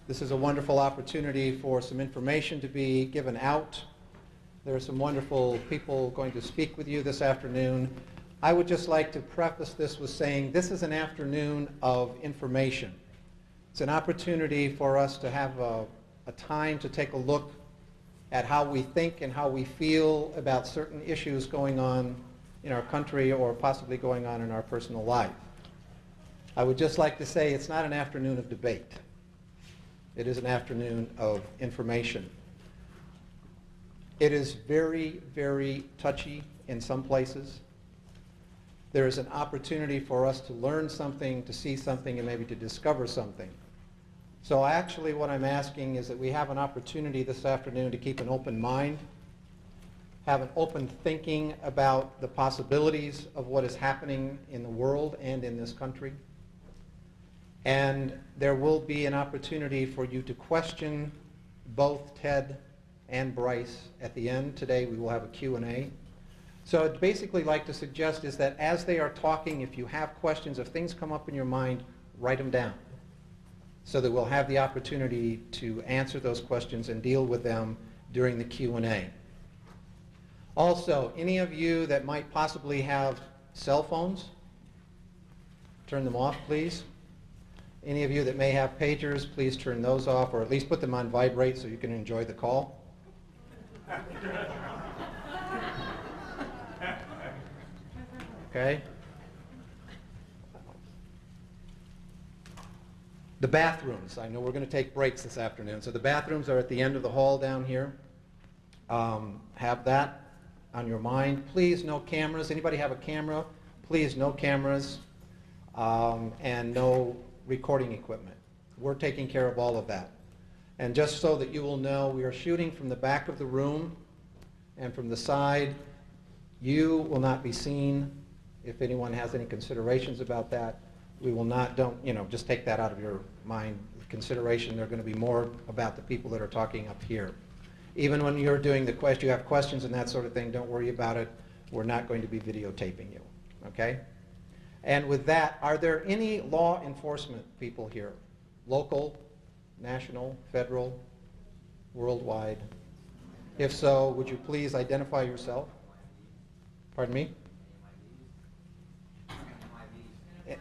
This is a wonderful opportunity for some information to be given out. There are some wonderful people going to speak with you this afternoon. I would just like to preface this with saying this is an afternoon of information. It's an opportunity for us to have a time to take a look at how we think and how we feel about certain issues going on in our country or possibly going on in our personal life. I would just like to say it's not an afternoon of debate. It is an afternoon of information. It is very, very touchy in some places. There is an opportunity for us to learn something, to see something, and maybe to discover something. So actually what I'm asking is that we have an opportunity this afternoon to keep an open mind, have an open thinking about the possibilities of what is happening in the world and in this country. And there will be an opportunity for you to question both Ted and Brice at the end. Today we will have a Q&A. So I'd basically like to suggest is that as they are talking, if you have questions, if things come up in your mind, write them down so that we'll have the opportunity to answer those questions and deal with them during the Q&A. Also, any of you that might possibly have cell phones, turn them off, please. Any of you that may have pagers, please turn those off, or at least put them on vibrate so you can enjoy the call. Okay? The bathrooms. I know we're going to take breaks this afternoon. So the bathrooms are at the end of the hall down here. Have that on your mind. Please, no cameras. Anybody have a camera? Please, no cameras and no recording equipment. We're taking care of all of that. And just so that you will know, we are shooting from the back of the room and from the side. You will not be seen. If anyone has any considerations about that, we will not, just take that out of your mind. Consideration, they're going to be more about the people that are talking up here. Even when you're doing the question, you have questions and that sort of thing, don't worry about it. We're not going to be videotaping you, okay? And with that, are there any law enforcement people here? Local, national, federal, worldwide? If so, would you please identify yourself? Pardon me?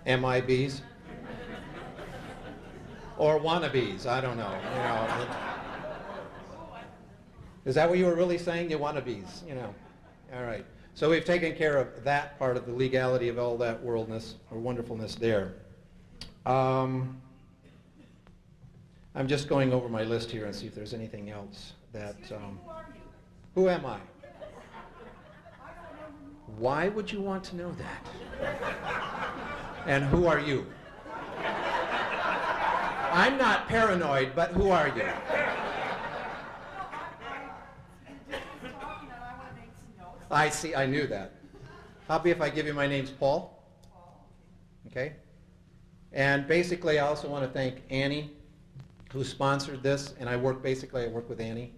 MIBs? Or wannabes, I don't know. Is that what you were really saying? You wannabes, All right. So we've taken care of that part of the legality of all that worldness or wonderfulness there. I'm just going over my list here and see if there's anything else that... who am I? Why would you want to know that? And who are you? I'm not paranoid, but who are you? I see, I knew that. How about if I give you my name's Paul? Okay. And basically I also want to thank Annie, who sponsored this, and I work with Annie.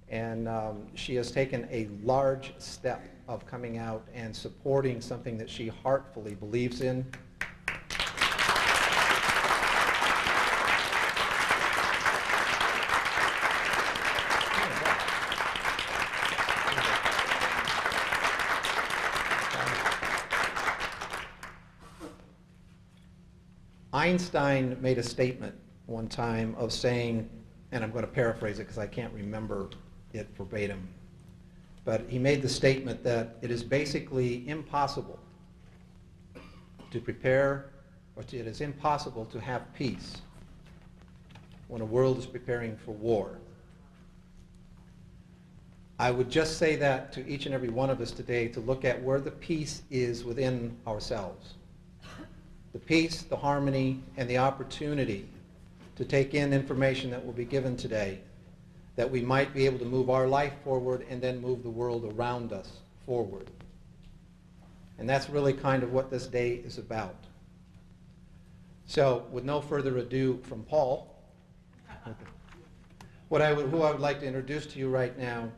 And she has taken a large step of coming out and supporting something that she heartfully believes in. Einstein made a statement one time of saying, and I'm going to paraphrase it because I can't remember it verbatim, but he made the statement that it is basically impossible to prepare, it is impossible to have peace when a world is preparing for war. I would just say that to each and every one of us today to look at where the peace is within ourselves. The peace, the harmony, and the opportunity to take in information that will be given today, that we might be able to move our life forward and then move the world around us forward. And that's really kind of what this day is about. So, with no further ado from Paul, who I would like to introduce to you right now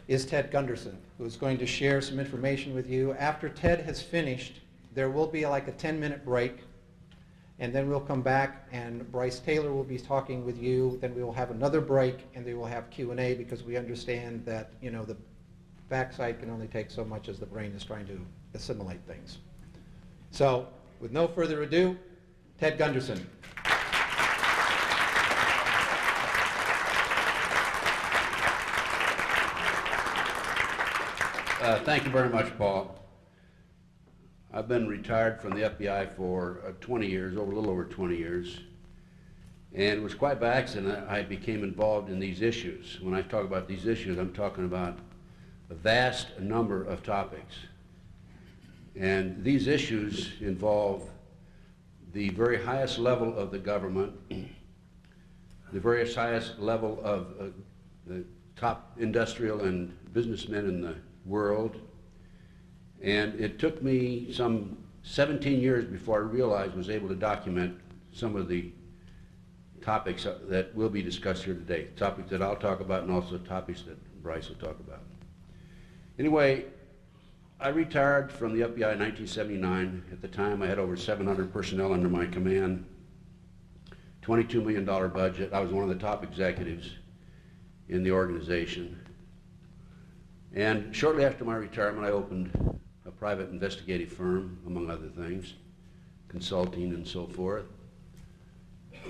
is Ted Gunderson, who is going to share some information with you. After Ted has finished, there will be like a 10-minute break, and then we'll come back and Brice Taylor will be talking with you. Then we will have another break, and they will have Q&A because we understand that, you know, the backside can only take so much as the brain is trying to assimilate things. So, with no further ado, Ted Gunderson. Thank you very much, Paul. I've been retired from the FBI for 20 years, a little over 20 years. And it was quite by accident I became involved in these issues. When I talk about these issues, I'm talking about a vast number of topics. And these issues involve the very highest level of the government, the very highest level of the top industrial and businessmen in the world. And it took me some 17 years before I realized I was able to document some of the topics that will be discussed here today, topics that I'll talk about and also topics that Brice will talk about. Anyway, I retired from the FBI in 1979. At the time, I had over 700 personnel under my command, $22 million budget. I was one of the top executives in the organization. And shortly after my retirement, I opened a private investigative firm, among other things, consulting and so forth.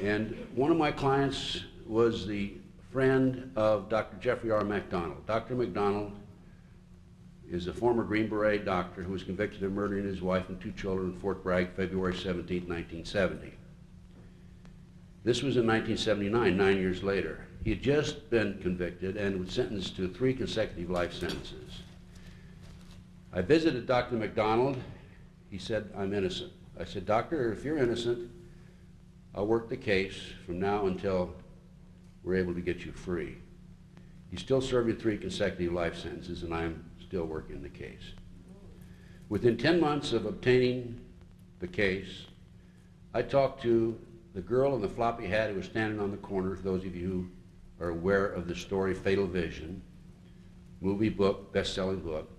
And one of my clients was the friend of Dr. Jeffrey R. MacDonald. Dr. MacDonald is a former Green Beret doctor who was convicted of murdering his wife and 2 children in Fort Bragg, February 17, 1970. This was in 1979, 9 years later. He had just been convicted and was sentenced to 3 consecutive life sentences. I visited Dr. MacDonald. He said, "I'm innocent." I said, "Doctor, if you're innocent, I'll work the case from now until we're able to get you free." He's still serving 3 consecutive life sentences, and I'm still working the case. Within 10 months of obtaining the case, I talked to the girl in the floppy hat who was standing on the corner, for those of you who are aware of the story Fatal Vision, movie, book, best-selling book.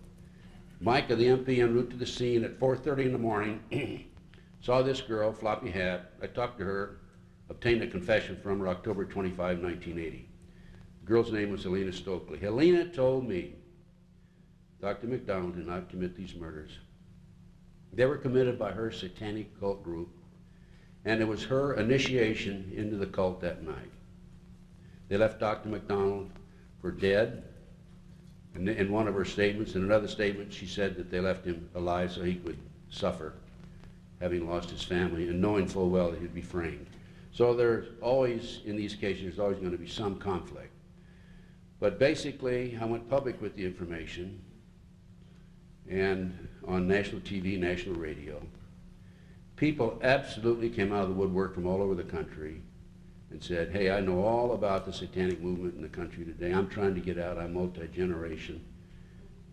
Micah, the MP, en route to the scene at 4:30 in the morning, saw this girl, floppy hat. I talked to her, obtained a confession from her October 25, 1980. The girl's name was Helena Stokely. Helena told me Dr. MacDonald did not commit these murders. They were committed by her satanic cult group, and it was her initiation into the cult that night. They left Dr. MacDonald for dead. And in one of her statements, in another statement, she said that they left him alive so he would suffer, having lost his family and knowing full well that he'd be framed. So there's always, in these cases, there's always going to be some conflict. But basically, I went public with the information, and on national TV, national radio, people absolutely came out of the woodwork from all over the country and said, "Hey, I know all about the satanic movement in the country today. I'm trying to get out. I'm multi-generation."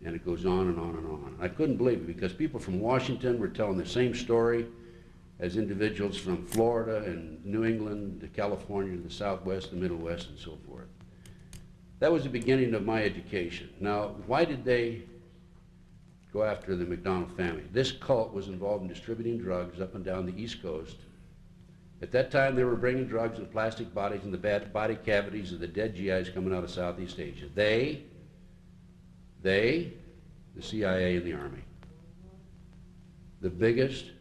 And it goes on and on and on. I couldn't believe it because people from Washington were telling the same story as individuals from Florida and New England to California to the Southwest, the Middle West, and so forth. That was the beginning of my education. Now, why did they go after the MacDonald family? This cult was involved in distributing drugs up and down the East Coast. At that time, they were bringing drugs in plastic bodies in the body cavities of the dead GIs coming out of Southeast Asia. They, the CIA and the Army. The biggest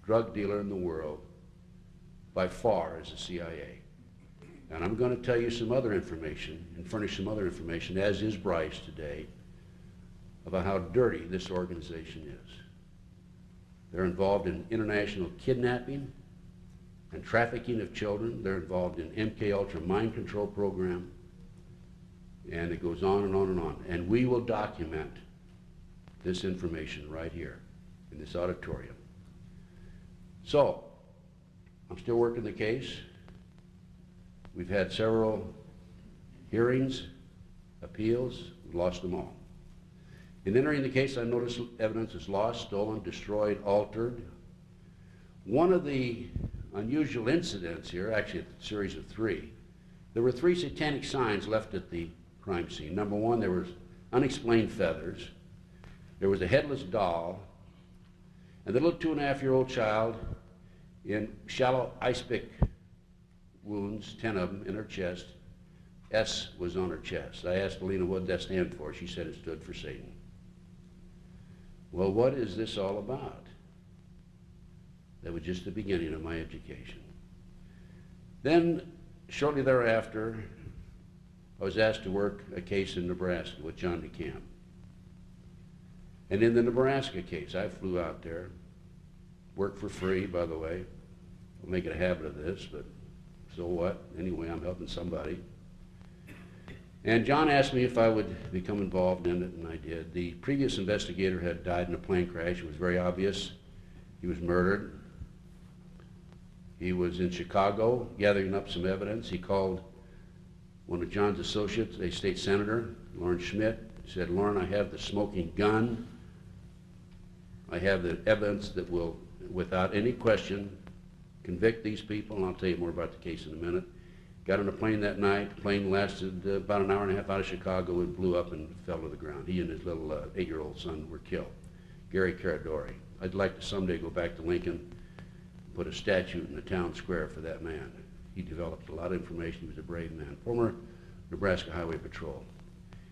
drug dealer in the world, by far, is the CIA. And I'm going to tell you some other information and furnish some other information, as is Brice today, about how dirty this organization is. They're involved in international kidnapping and trafficking of children. They're involved in MKULTRA mind control program, and it goes on and on and on. And we will document this information right here in this auditorium. So, I'm still working the case. We've had several hearings, appeals, we've lost them all. In entering the case, I noticed evidence is lost, stolen, destroyed, altered. One of the unusual incidents here, actually a series of 3, there were 3 satanic signs left at the crime scene. Number 1, there was unexplained feathers. There was a headless doll, and the little 2.5-year-old child in shallow ice pick wounds, 10 of them in her chest. S was on her chest. I asked Alina what did that stand for. She said it stood for Satan. Well, what is this all about? That was just the beginning of my education. Then, shortly thereafter, I was asked to work a case in Nebraska with John DeCamp. And in the Nebraska case, I flew out there, worked for free, by the way. I'll make it a habit of this, but so what? Anyway, I'm helping somebody. And John asked me if I would become involved in it, and I did. The previous investigator had died in a plane crash. It was very obvious. He was murdered. He was in Chicago gathering up some evidence. He called one of John's associates, a state senator, Lauren Schmidt. He said, "Lauren, I have the smoking gun. I have the evidence that will, without any question, convict these people," and I'll tell you more about the case in a minute. Got on a plane that night. The plane lasted about an hour and a half out of Chicago. It blew up and fell to the ground. He and his little 8-year-old son were killed. Gary Caradori. I'd like to someday go back to Lincoln, put a statue in the town square for that man. He developed a lot of information. He was a brave man. Former Nebraska Highway Patrol.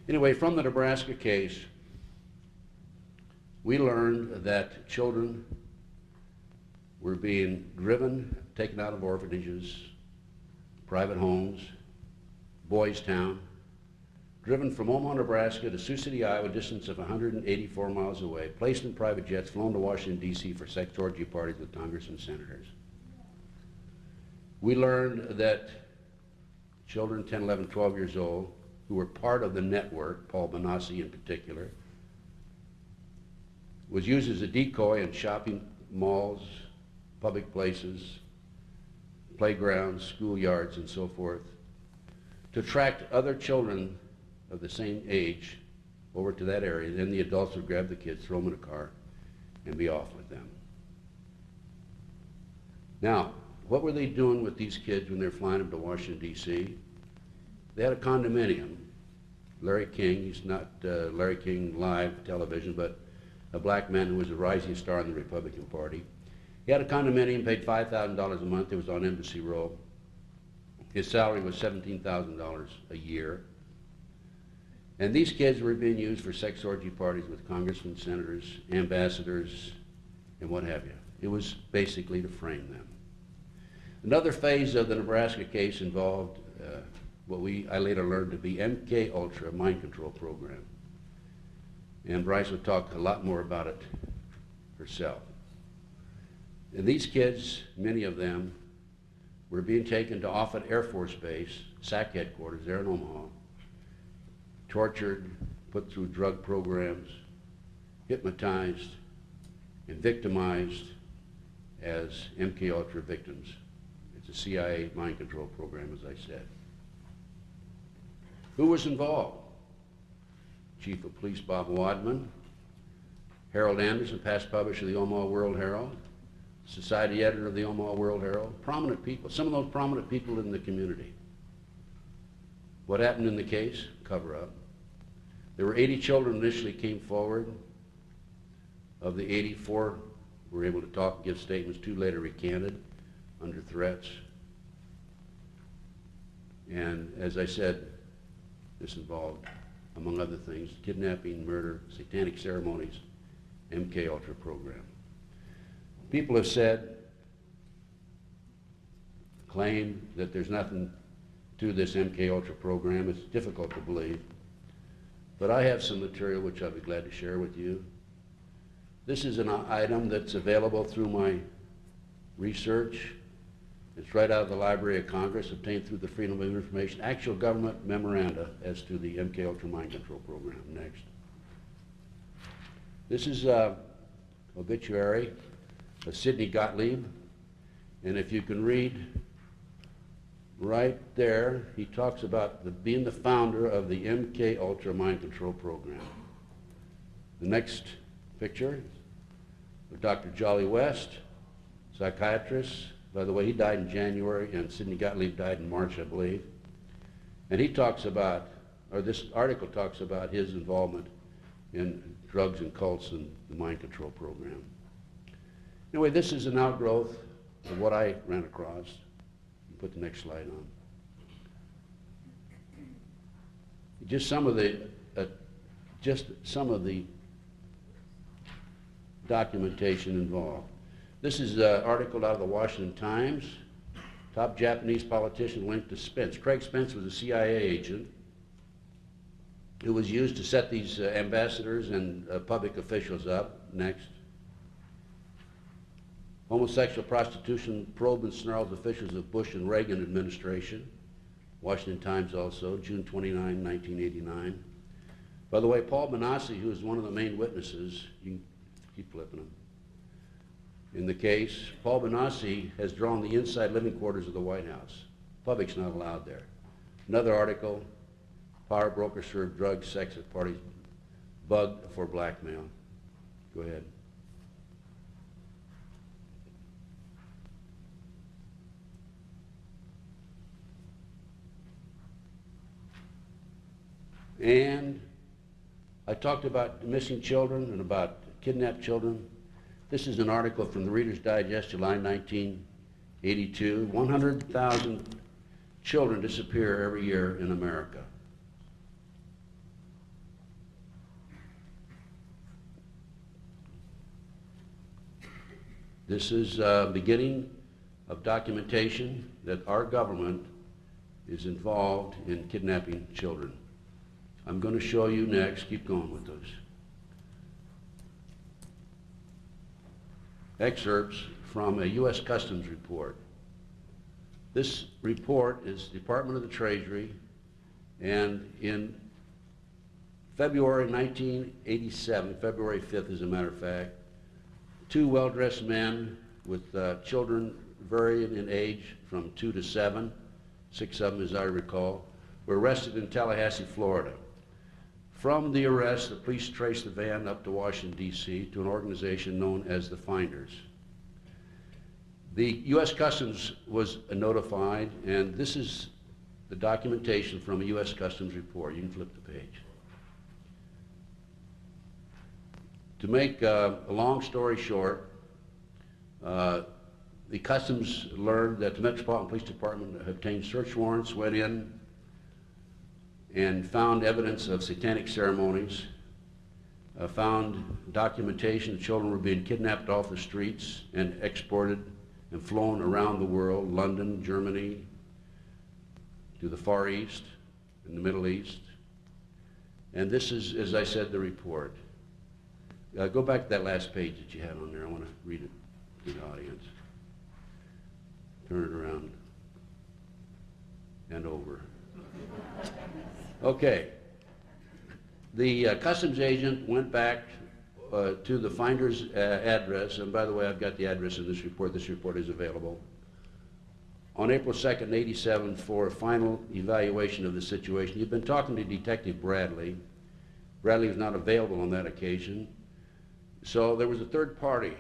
Anyway, from the Nebraska case, we learned that children were being driven, taken out of orphanages, private homes, Boys Town, driven from Omaha, Nebraska to Sioux City, Iowa, a distance of 184 miles away, placed in private jets, flown to Washington, D.C. for sex orgy parties with Congress and senators. We learned that children 10, 11, 12 years old, who were part of the network, Paul Benassi in particular, was used as a decoy in shopping malls, public places, playgrounds, schoolyards, and so forth, to attract other children of the same age over to that area. Then the adults would grab the kids, throw them in a car, and be off with them. Now, what were they doing with these kids when they're flying them to Washington, D.C.? They had a condominium. Larry King, he's not Larry King live television, but a black man who was a rising star in the Republican Party. He had a condominium, paid $5,000 a month. It was on Embassy Row. His salary was $17,000 a year. And these kids were being used for sex orgy parties with congressmen, senators, ambassadors, and what have you. It was basically to frame them. Another phase of the Nebraska case involved what I later learned to be MKULTRA, mind control program. And Brice would talk a lot more about it herself. And these kids, many of them, were being taken to Offutt Air Force Base, SAC headquarters there in Omaha, tortured, put through drug programs, hypnotized, and victimized as MKUltra victims. It's a CIA mind control program, as I said. Who was involved? Chief of Police Bob Wadman, Harold Anderson, past publisher of the Omaha World Herald, Society editor of the Omaha World Herald, prominent people, some of those prominent people in the community. What happened in the case? Cover up. There were 80 children initially came forward. Of the 84 were able to talk and give statements. 2 later recanted under threats. And as I said, this involved, among other things, kidnapping, murder, satanic ceremonies, MKUltra program. People have said, claimed that there's nothing to this MKUltra program. It's difficult to believe. But I have some material which I'll be glad to share with you. This is an item that's available through my research. It's right out of the Library of Congress, obtained through the Freedom of Information, actual government memoranda as to the MKUltra mind control program. Next. This is obituary of Sidney Gottlieb, and if you can read right there, he talks about being the founder of the MKUltra mind control program. The next picture of Dr. Jolly West, psychiatrist. By the way, he died in January, and Sidney Gottlieb died in March, I believe. And he talks about, or this article talks about his involvement in drugs and cults and the mind control program. Anyway, this is an outgrowth of what I ran across. Put the next slide on. Just some of the documentation involved. This is an article out of the Washington Times. Top Japanese politician linked to Spence. Craig Spence was a CIA agent who was used to set these ambassadors and public officials up. Next. Homosexual prostitution probe and snarls officials of Bush and Reagan administration. Washington Times also, June 29, 1989. By the way, Paul Benassi, who is one of the main witnesses, you can keep flipping them, in the case, Paul Benassi has drawn the inside living quarters of the White House. Public's not allowed there. Another article, power brokers serve drugs, sex at parties, bugged for blackmail. Go ahead. And I talked about missing children and about kidnapped children. This is an article from the Reader's Digest, July 1982. 100,000 children disappear every year in America. This is a beginning of documentation that our government is involved in kidnapping children. I'm going to show you next, keep going with those. Excerpts from a U.S. Customs report. This report is Department of the Treasury, and in February 1987, February 5th as a matter of fact, two well-dressed men with children varying in age from 2 to 7, 6 of them as I recall, were arrested in Tallahassee, Florida. From the arrest, the police traced the van up to Washington, D.C. to an organization known as the Finders. The U.S. Customs was notified, and this is the documentation from a U.S. Customs report. You can flip the page. To make a long story short, the Customs learned that the Metropolitan Police Department obtained search warrants, went in, and found evidence of satanic ceremonies, found documentation that children were being kidnapped off the streets and exported and flown around the world, London, Germany, to the Far East and the Middle East. And this is, as I said, the report. Go back to that last page that you had on there. I want to read it to the audience. Turn it around and over. Okay. The customs agent went back to the Finder's address, and by the way, I've got the address in this report. This report is available. On April 2nd, 87, for a final evaluation of the situation. You've been talking to Detective Bradley. Bradley was not available on that occasion. So there was a third party,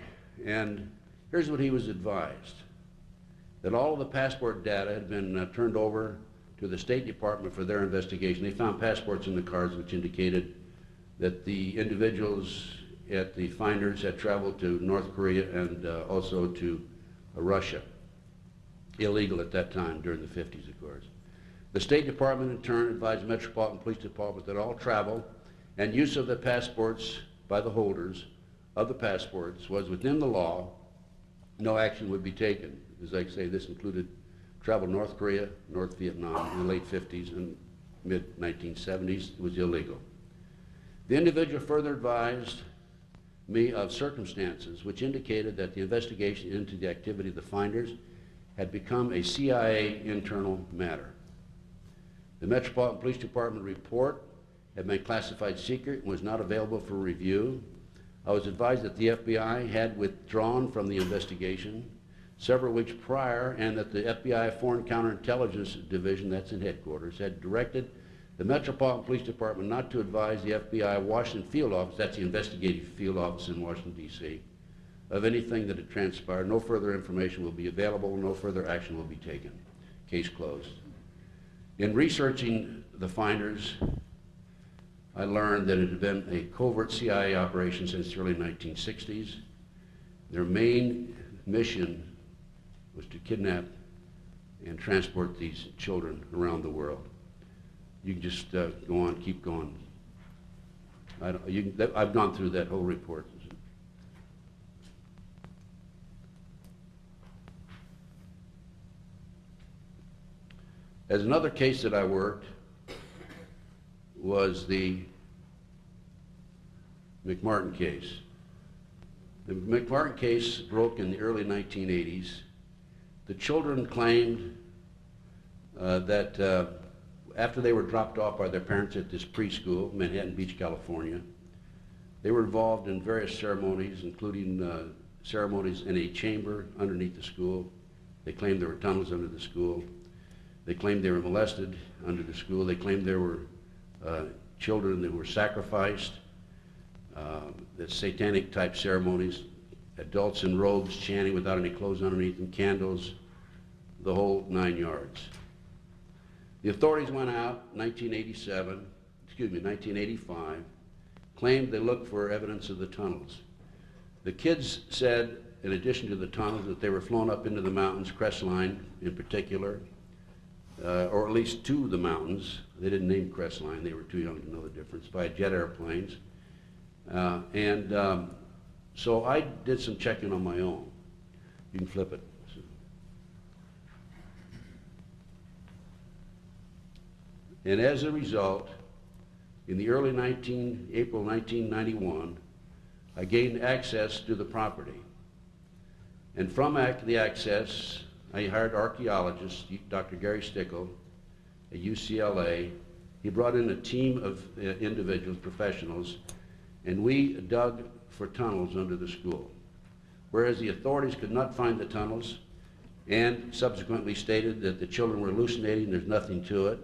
and here's what he was advised. That all of the passport data had been turned over to the State Department for their investigation. They found passports in the cars which indicated that the individuals at the Finders had traveled to North Korea and also to Russia. Illegal at that time, during the 50s, of course. The State Department, in turn, advised the Metropolitan Police Department that all travel and use of the passports by the holders of the passports was within the law. No action would be taken. As I say, this included travel to North Korea, North Vietnam in the late 50s and mid-1970s. It was illegal. The individual further advised me of circumstances which indicated that the investigation into the activity of the Finders had become a CIA internal matter. The Metropolitan Police Department report had been classified secret and was not available for review. I was advised that the FBI had withdrawn from the investigation several weeks prior, and that the FBI Foreign Counterintelligence Division, that's in headquarters, had directed the Metropolitan Police Department not to advise the FBI Washington Field Office, that's the investigative field office in Washington, D.C., of anything that had transpired. No further information will be available, no further action will be taken. Case closed. In researching the Finders, I learned that it had been a covert CIA operation since the early 1960s. Their main mission was to kidnap and transport these children around the world. You can just go on, keep going. I've gone through that whole report. As another case that I worked was the McMartin case. The McMartin case broke in the early 1980s. The children claimed that after they were dropped off by their parents at this preschool, Manhattan Beach, California, they were involved in various ceremonies, including ceremonies in a chamber underneath the school. They claimed there were tunnels under the school. They claimed they were molested under the school. They claimed there were children that were sacrificed, the satanic type ceremonies, adults in robes chanting without any clothes underneath them, candles, the whole 9 yards. The authorities went out in 1985, claimed they looked for evidence of the tunnels. The kids said, in addition to the tunnels, that they were flown up into the mountains, Crestline in particular, or at least two of the mountains. They didn't name Crestline, they were too young to know the difference, by jet airplanes. So I did some checking on my own. You can flip it. And as a result, in the early April 1991, I gained access to the property. And from the access, I hired archaeologist, Dr. Gary Stickle, at UCLA. He brought in a team of individuals, professionals, and we dug for tunnels under the school. Whereas the authorities could not find the tunnels and subsequently stated that the children were hallucinating, there's nothing to it,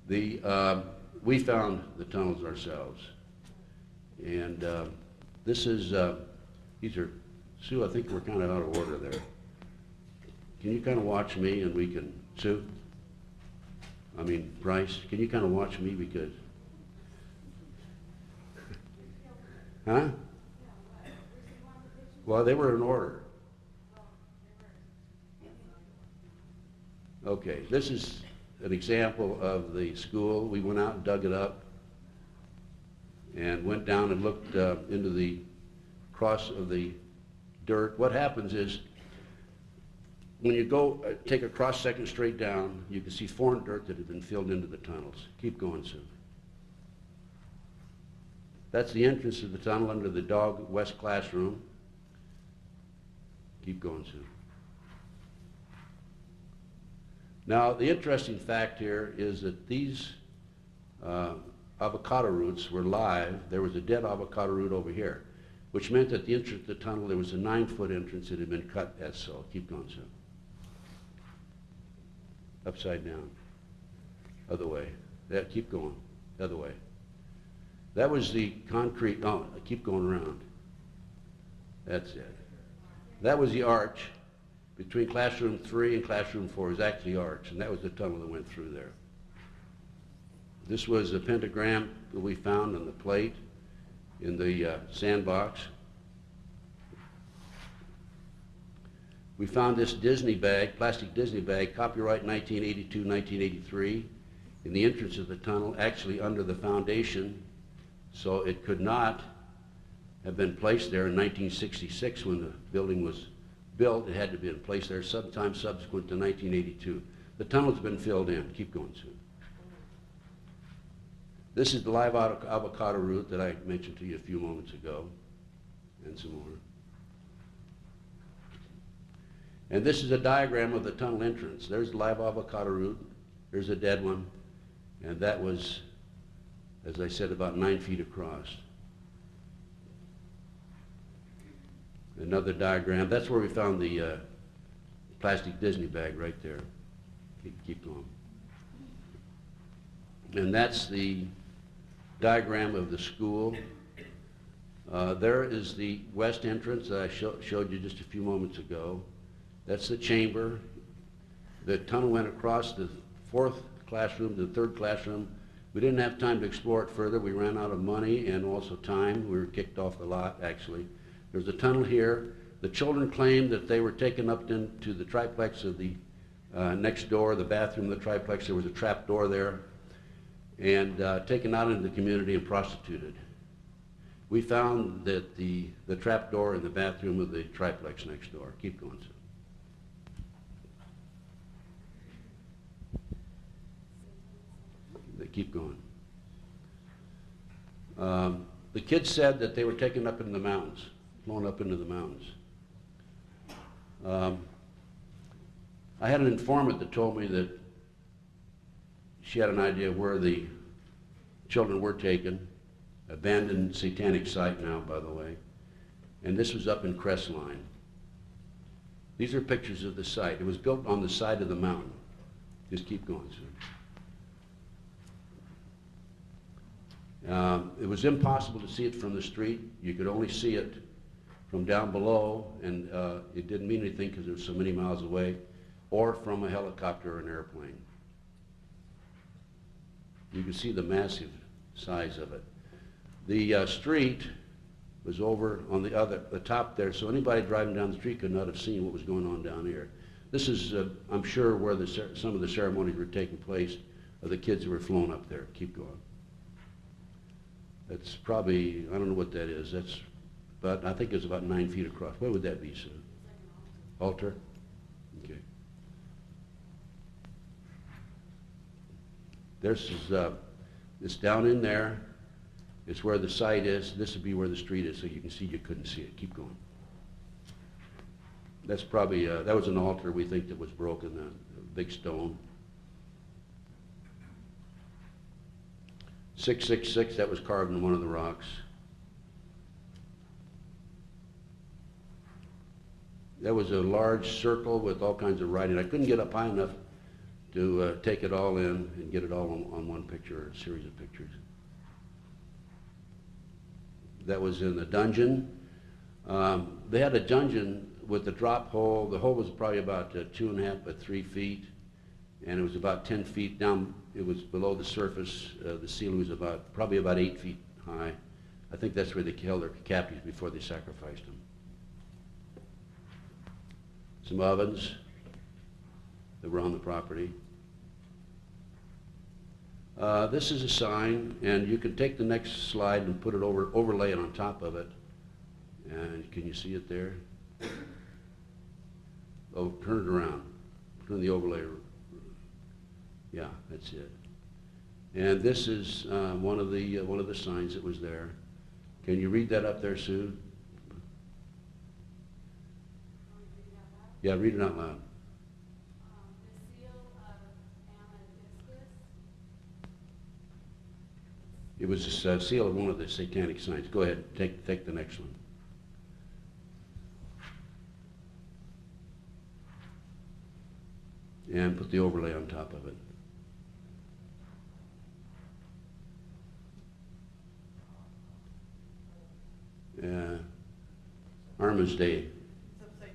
we found the tunnels ourselves. And these are, Sue, I think we're kind of out of order there. Can you kind of watch me and we can, Sue? I mean, Brice, can you kind of watch me because, huh? Well, they were in order. Okay, this is an example of the school. We went out and dug it up and went down and looked into the cross of the dirt. What happens is when you go take a cross section straight down, you can see foreign dirt that had been filled into the tunnels. Keep going, Sue. That's the entrance to the tunnel under the Dog West classroom. Keep going, Sue. Now, the interesting fact here is that these avocado roots were live. There was a dead avocado root over here, which meant that the entrance to the tunnel, there was a 9-foot entrance that had been cut as so. Keep going, Sue. Upside down. Other way. Keep going. Other way. That was the concrete, oh, keep going around. That's it. That was the arch between classroom 3 and classroom 4. It was actually arch, and that was the tunnel that went through there. This was a pentagram that we found on the plate in the sandbox. We found this Disney bag, plastic Disney bag, copyright 1982, 1983, in the entrance of the tunnel, actually under the foundation, so it could not have been placed there in 1966 when the building was built. It had to be in place there sometime subsequent to 1982. The tunnel's been filled in. Keep going, Sue. This is the live avocado root that I mentioned to you a few moments ago, and some more. And this is a diagram of the tunnel entrance. There's the live avocado root. There's a dead one. And that was, as I said, about 9 feet across. Another diagram. That's where we found the plastic Disney bag right there. Keep going. And that's the diagram of the school. There is the west entrance that I showed you just a few moments ago. That's the chamber. The tunnel went across the 4th classroom to the 3rd classroom. We didn't have time to explore it further. We ran out of money and also time. We were kicked off the lot, actually. There's a tunnel here. The children claimed that they were taken up into the triplex of the next door, the bathroom of the triplex. There was a trap door there, and taken out into the community and prostituted. We found that the trap door in the bathroom of the triplex next door. Keep going, sir. They keep going. The kids said that they were taken up into the mountains, flown up into the mountains. I had an informant that told me that she had an idea where the children were taken. Abandoned satanic site now, by the way. And this was up in Crestline. These are pictures of the site. It was built on the side of the mountain. Just keep going, sir. It was impossible to see it from the street. You could only see it from down below, and it didn't mean anything because it was so many miles away, or from a helicopter or an airplane. You can see the massive size of it. The street was over on the top there, so anybody driving down the street could not have seen what was going on down here. This is, I'm sure, where some of the ceremonies were taking place of the kids who were flown up there. Keep going. That's probably, I don't know what that is. But I think it's about 9 feet across. What would that be, sir? Altar? Okay. It's down in there. It's where the site is. This would be where the street is, so you can see you couldn't see it. Keep going. That's probably, that was an altar we think that was broken, a big stone. 666, that was carved in one of the rocks. That was a large circle with all kinds of writing. I couldn't get up high enough to take it all in and get it all on one picture or a series of pictures. That was in the dungeon. They had a dungeon with a drop hole. The hole was probably about 2.5 by 3 feet, and it was about 10 feet down. It was below the surface. The ceiling was probably about 8 feet high. I think that's where they held their captives before they sacrificed them. Some ovens that were on the property. This is a sign, and you can take the next slide and put it overlay it on top of it. And can you see it there? Oh, turn it around. Turn the overlay. Yeah, that's it. And this is one of the signs that was there. Can you read that up there, Sue? Yeah, read it out loud. The seal of Amethyst. It was a seal of one of the satanic signs. Go ahead, take the next one. And put the overlay on top of it. Armistice Day. It's upside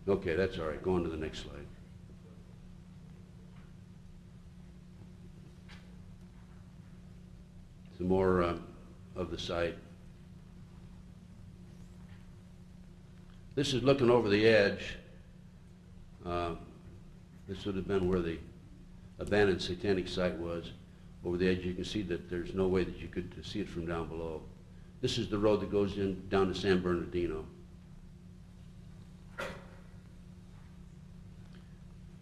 down. Okay, that's all right. Go on to the next slide. Some more of the site. This is looking over the edge. This would have been where the abandoned satanic site was. Over the edge, you can see that there's no way that you could see it from down below. This is the road that goes down to San Bernardino.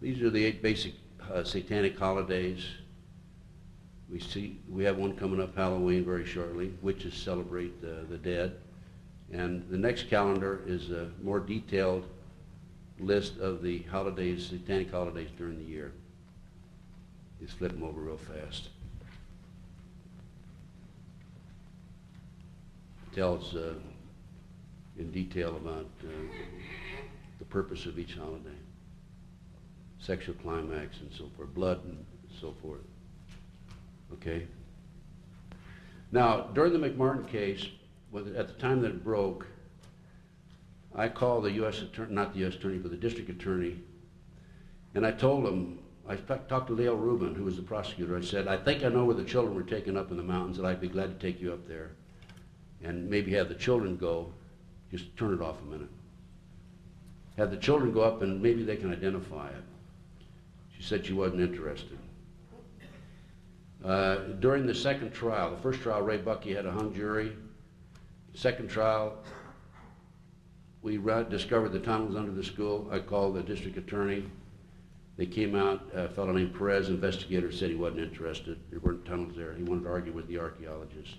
These are the 8 basic satanic holidays. We have one coming up, Halloween, very shortly. Witches celebrate the dead. And the next calendar is a more detailed list of the holidays, satanic holidays during the year. Just flip them over real fast. Tells in detail about the purpose of each holiday. Sexual climax and so forth, blood and so forth. Okay? Now, during the McMartin case, at the time that it broke, I called the U.S. attorney, not the U.S. attorney, but the district attorney, and I told him, I talked to Dale Rubin, who was the prosecutor. I said, I think I know where the children were taken up in the mountains, and I'd be glad to take you up there. and maybe have the children go, just turn it off a minute. Have the children go up and maybe they can identify it. She said she wasn't interested. During the second trial, the first trial, Ray Buckey had a hung jury. Second trial, we discovered the tunnels under the school. I called the district attorney. They came out, a fellow named Perez, investigator, said he wasn't interested. There weren't tunnels there. He wanted to argue with the archaeologists.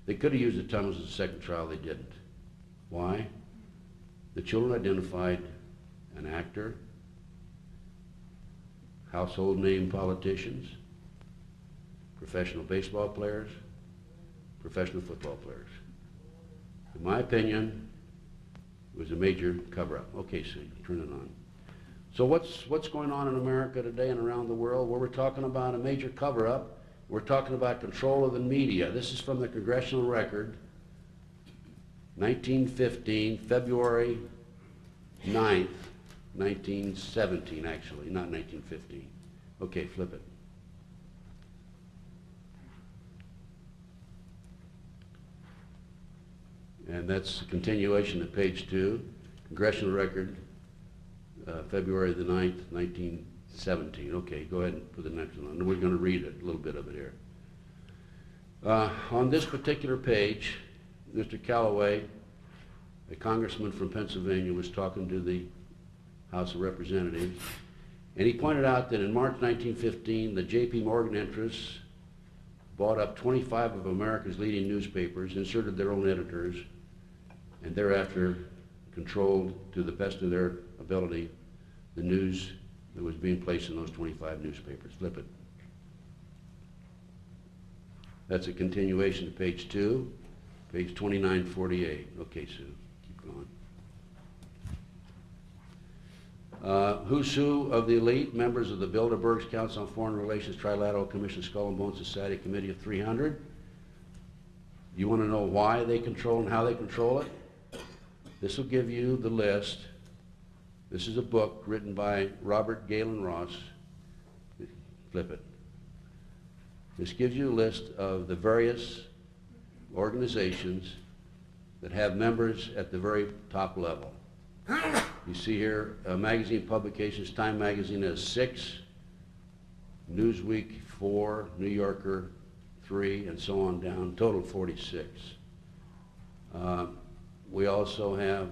They could have used the tunnels in the second trial, they didn't. Why? The children identified an actor, household name politicians, professional baseball players, professional football players. In my opinion, it was a major cover-up. Okay, Sue, turn it on. So what's going on in America today and around the world? Where we're talking about a major cover-up, we're talking about control of the media. This is from the Congressional Record, 1915, February 9th, 1917, actually, not 1915. Okay, flip it. And that's a continuation of page 2, Congressional Record, February the 9th, 1917. Okay, go ahead and put the next one on. We're going to read it, a little bit of it here. On this particular page, Mr. Callaway, a congressman from Pennsylvania, was talking to the House of Representatives, and he pointed out that in March 1915, the J.P. Morgan interests bought up 25 of America's leading newspapers, inserted their own editors, and thereafter controlled, to the best of their ability, the news that was being placed in those 25 newspapers. Flip it. That's a continuation to page 2, page 2948. Okay, Sue, keep going. Who's who of the elite, members of the Bilderberg's Council on Foreign Relations Trilateral Commission, Skull and Bone Society Committee of 300. You want to know why they control and how they control it? This will give you the list. This is a book written by Robert Galen Ross. Flip it. This gives you a list of the various organizations that have members at the very top level. You see here, magazine publications, Time Magazine has 6, Newsweek 4, New Yorker 3, and so on down, total 46. We also have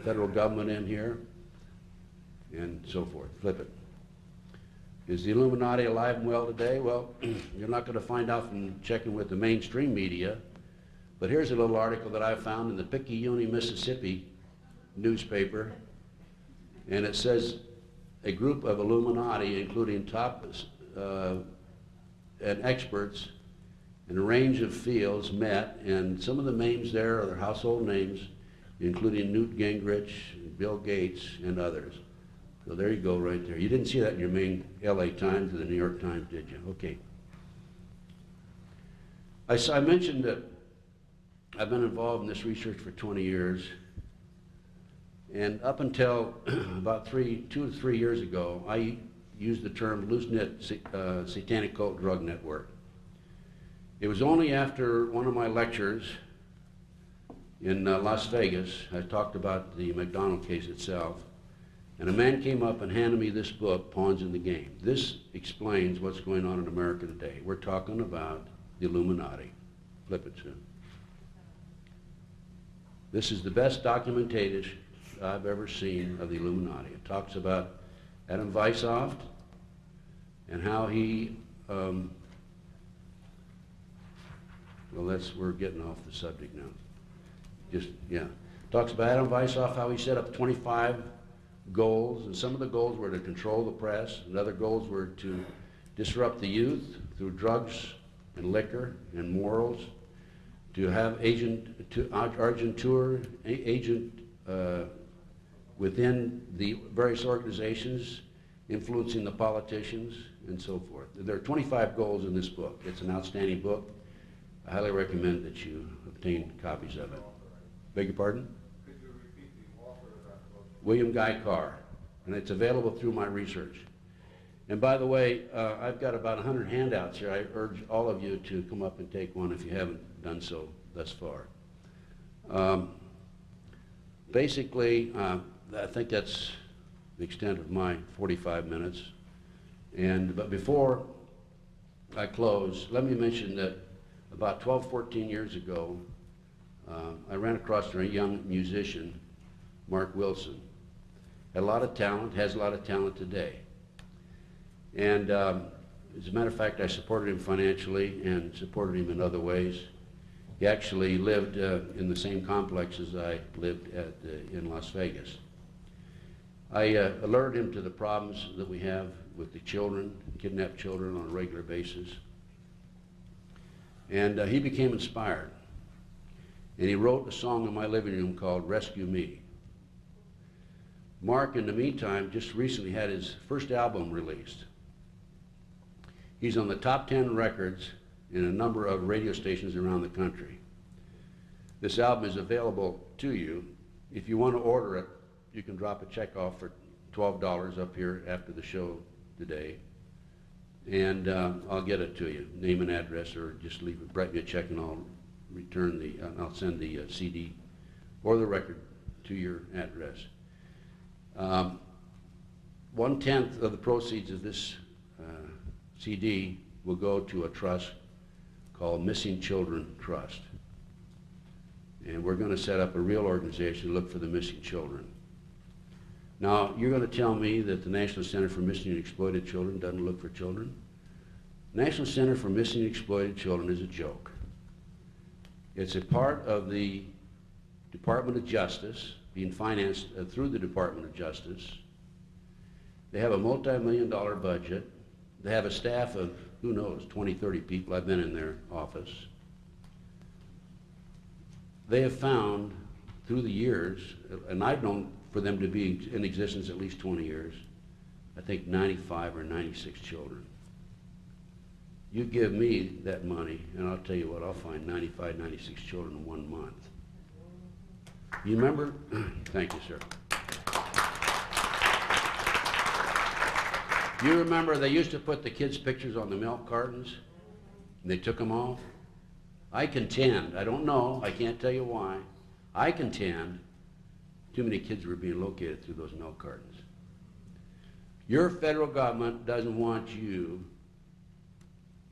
federal government in here, and so forth. Flip it. Is the Illuminati alive and well today? Well, you're not going to find out from checking with the mainstream media, but here's a little article that I found in the Picayune, Mississippi newspaper, and it says a group of Illuminati, including top and experts in a range of fields, met, and some of the names there are their household names, including Newt Gingrich, Bill Gates, and others. So there you go right there. You didn't see that in your main LA Times or the New York Times, did you? Okay. I mentioned that I've been involved in this research for 20 years. And up until about 2 to 3 years ago, I used the term loose-knit satanic cult drug network. It was only after one of my lectures in Las Vegas, I talked about the McDonald case itself, and a man came up and handed me this book, Pawns in the Game. This explains what's going on in America today. We're talking about the Illuminati. Flip it, Sue. This is the best documentation I've ever seen of the Illuminati. It talks about Adam Weishaupt and how he, well, we're getting off the subject now. Talks about Adam Weishaupt, how he set up 25 goals, and some of the goals were to control the press, and other goals were to disrupt the youth through drugs and liquor and morals, to have agent within the various organizations, influencing the politicians, and so forth. There are 25 goals in this book. It's an outstanding book. I highly recommend that you obtain copies of it. Beg your pardon? Could you repeat the author of that book? William Guy Carr, and it's available through my research. And by the way, I've got about 100 handouts here. I urge all of you to come up and take one if you haven't done so thus far. Basically, I think that's the extent of my 45 minutes. But before I close, let me mention that about 12, 14 years ago, I ran across a young musician, Mark Wilson. Had a lot of talent, has a lot of talent today. And as a matter of fact, I supported him financially and supported him in other ways. He actually lived in the same complex as I lived in Las Vegas. I alerted him to the problems that we have with the children, kidnapped children on a regular basis. And he became inspired. And he wrote a song in my living room called Rescue Me. Mark, in the meantime, just recently had his first album released. He's on the top 10 records in a number of radio stations around the country. This album is available to you. If you want to order it, you can drop a check off for $12 up here after the show today. And I'll get it to you, name and address, or just write me a check and I'll I'll send the CD or the record to your address. 1/10 of the proceeds of this CD will go to a trust called Missing Children Trust. And we're going to set up a real organization to look for the missing children. Now, you're going to tell me that the National Center for Missing and Exploited Children doesn't look for children? National Center for Missing and Exploited Children is a joke. It's a part of the Department of Justice, being financed through the Department of Justice. They have a multi-million-dollar budget. They have a staff of, who knows, 20, 30 people. I've been in their office. They have found through the years, and I've known for them to be in existence at least 20 years, I think 95 or 96 children. You give me that money, and I'll tell you what, I'll find 95, 96 children in 1 month. You remember? Thank you, sir. You remember they used to put the kids' pictures on the milk cartons, and they took them off? I contend, I don't know, I can't tell you why, I contend too many kids were being located through those milk cartons. Your federal government doesn't want you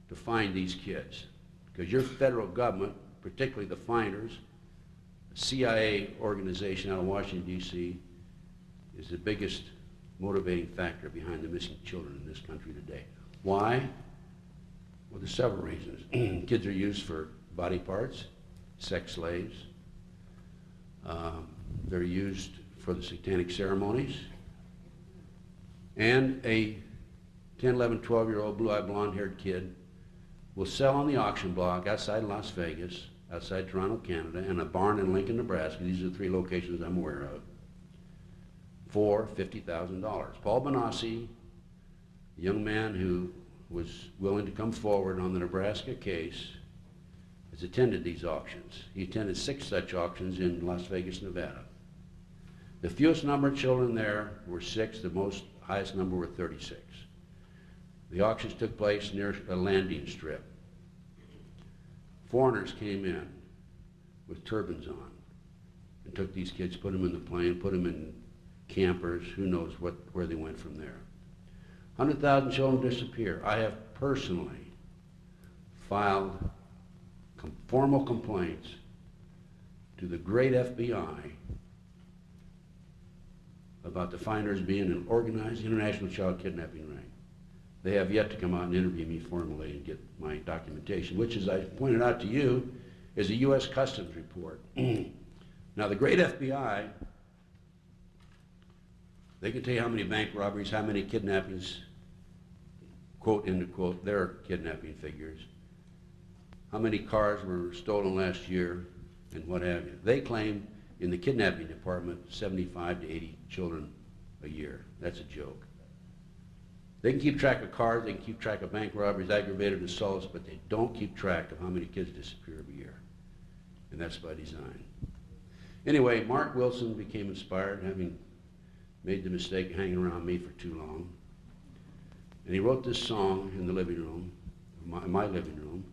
to find these kids, because your federal government, particularly the finders, the CIA organization out of Washington, D.C., is the biggest motivating factor behind the missing children in this country today. Why? Well, there's several reasons. Kids are used for body parts, sex slaves. They're used for the satanic ceremonies. And a 10, 11, 12-year-old blue-eyed, blonde-haired kid will sell on the auction block outside Las Vegas, outside Toronto, Canada, and a barn in Lincoln, Nebraska. These are the 3 locations I'm aware of, for $50,000. Paul Benassi, a young man who was willing to come forward on the Nebraska case, has attended these auctions. He attended 6 such auctions in Las Vegas, Nevada. The fewest number of children there were 6, the highest number were 36. The auctions took place near a landing strip. Foreigners came in with turbans on and took these kids, put them in the plane, put them in campers, who knows where they went from there. 100,000 children disappear. I have personally filed formal complaints to the great FBI about the finders being an organized international child kidnapping ring. They have yet to come out and interview me formally and get my documentation, which, as I pointed out to you, is a U.S. Customs report. Now, the great FBI, they can tell you how many bank robberies, how many kidnappings, quote, end quote, their kidnapping figures, how many cars were stolen last year, and what have you. They claim in the kidnapping department 75 to 80 children a year. That's a joke. They can keep track of cars, they can keep track of bank robberies, aggravated assaults, but they don't keep track of how many kids disappear every year. And that's by design. Anyway, Mark Wilson became inspired, having made the mistake of hanging around me for too long. And he wrote this song in the living room, my living room,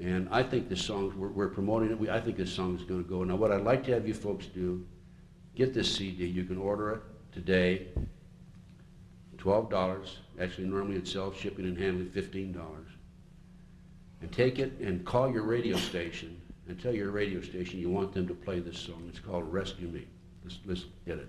And I think this song, we're promoting it. I think this song is going to go. Now, what I'd like to have you folks do, get this CD. You can order it today, $12. Actually, normally it sells shipping and handling $15. And take it and call your radio station and tell your radio station you want them to play this song. It's called Rescue Me. Let's get it.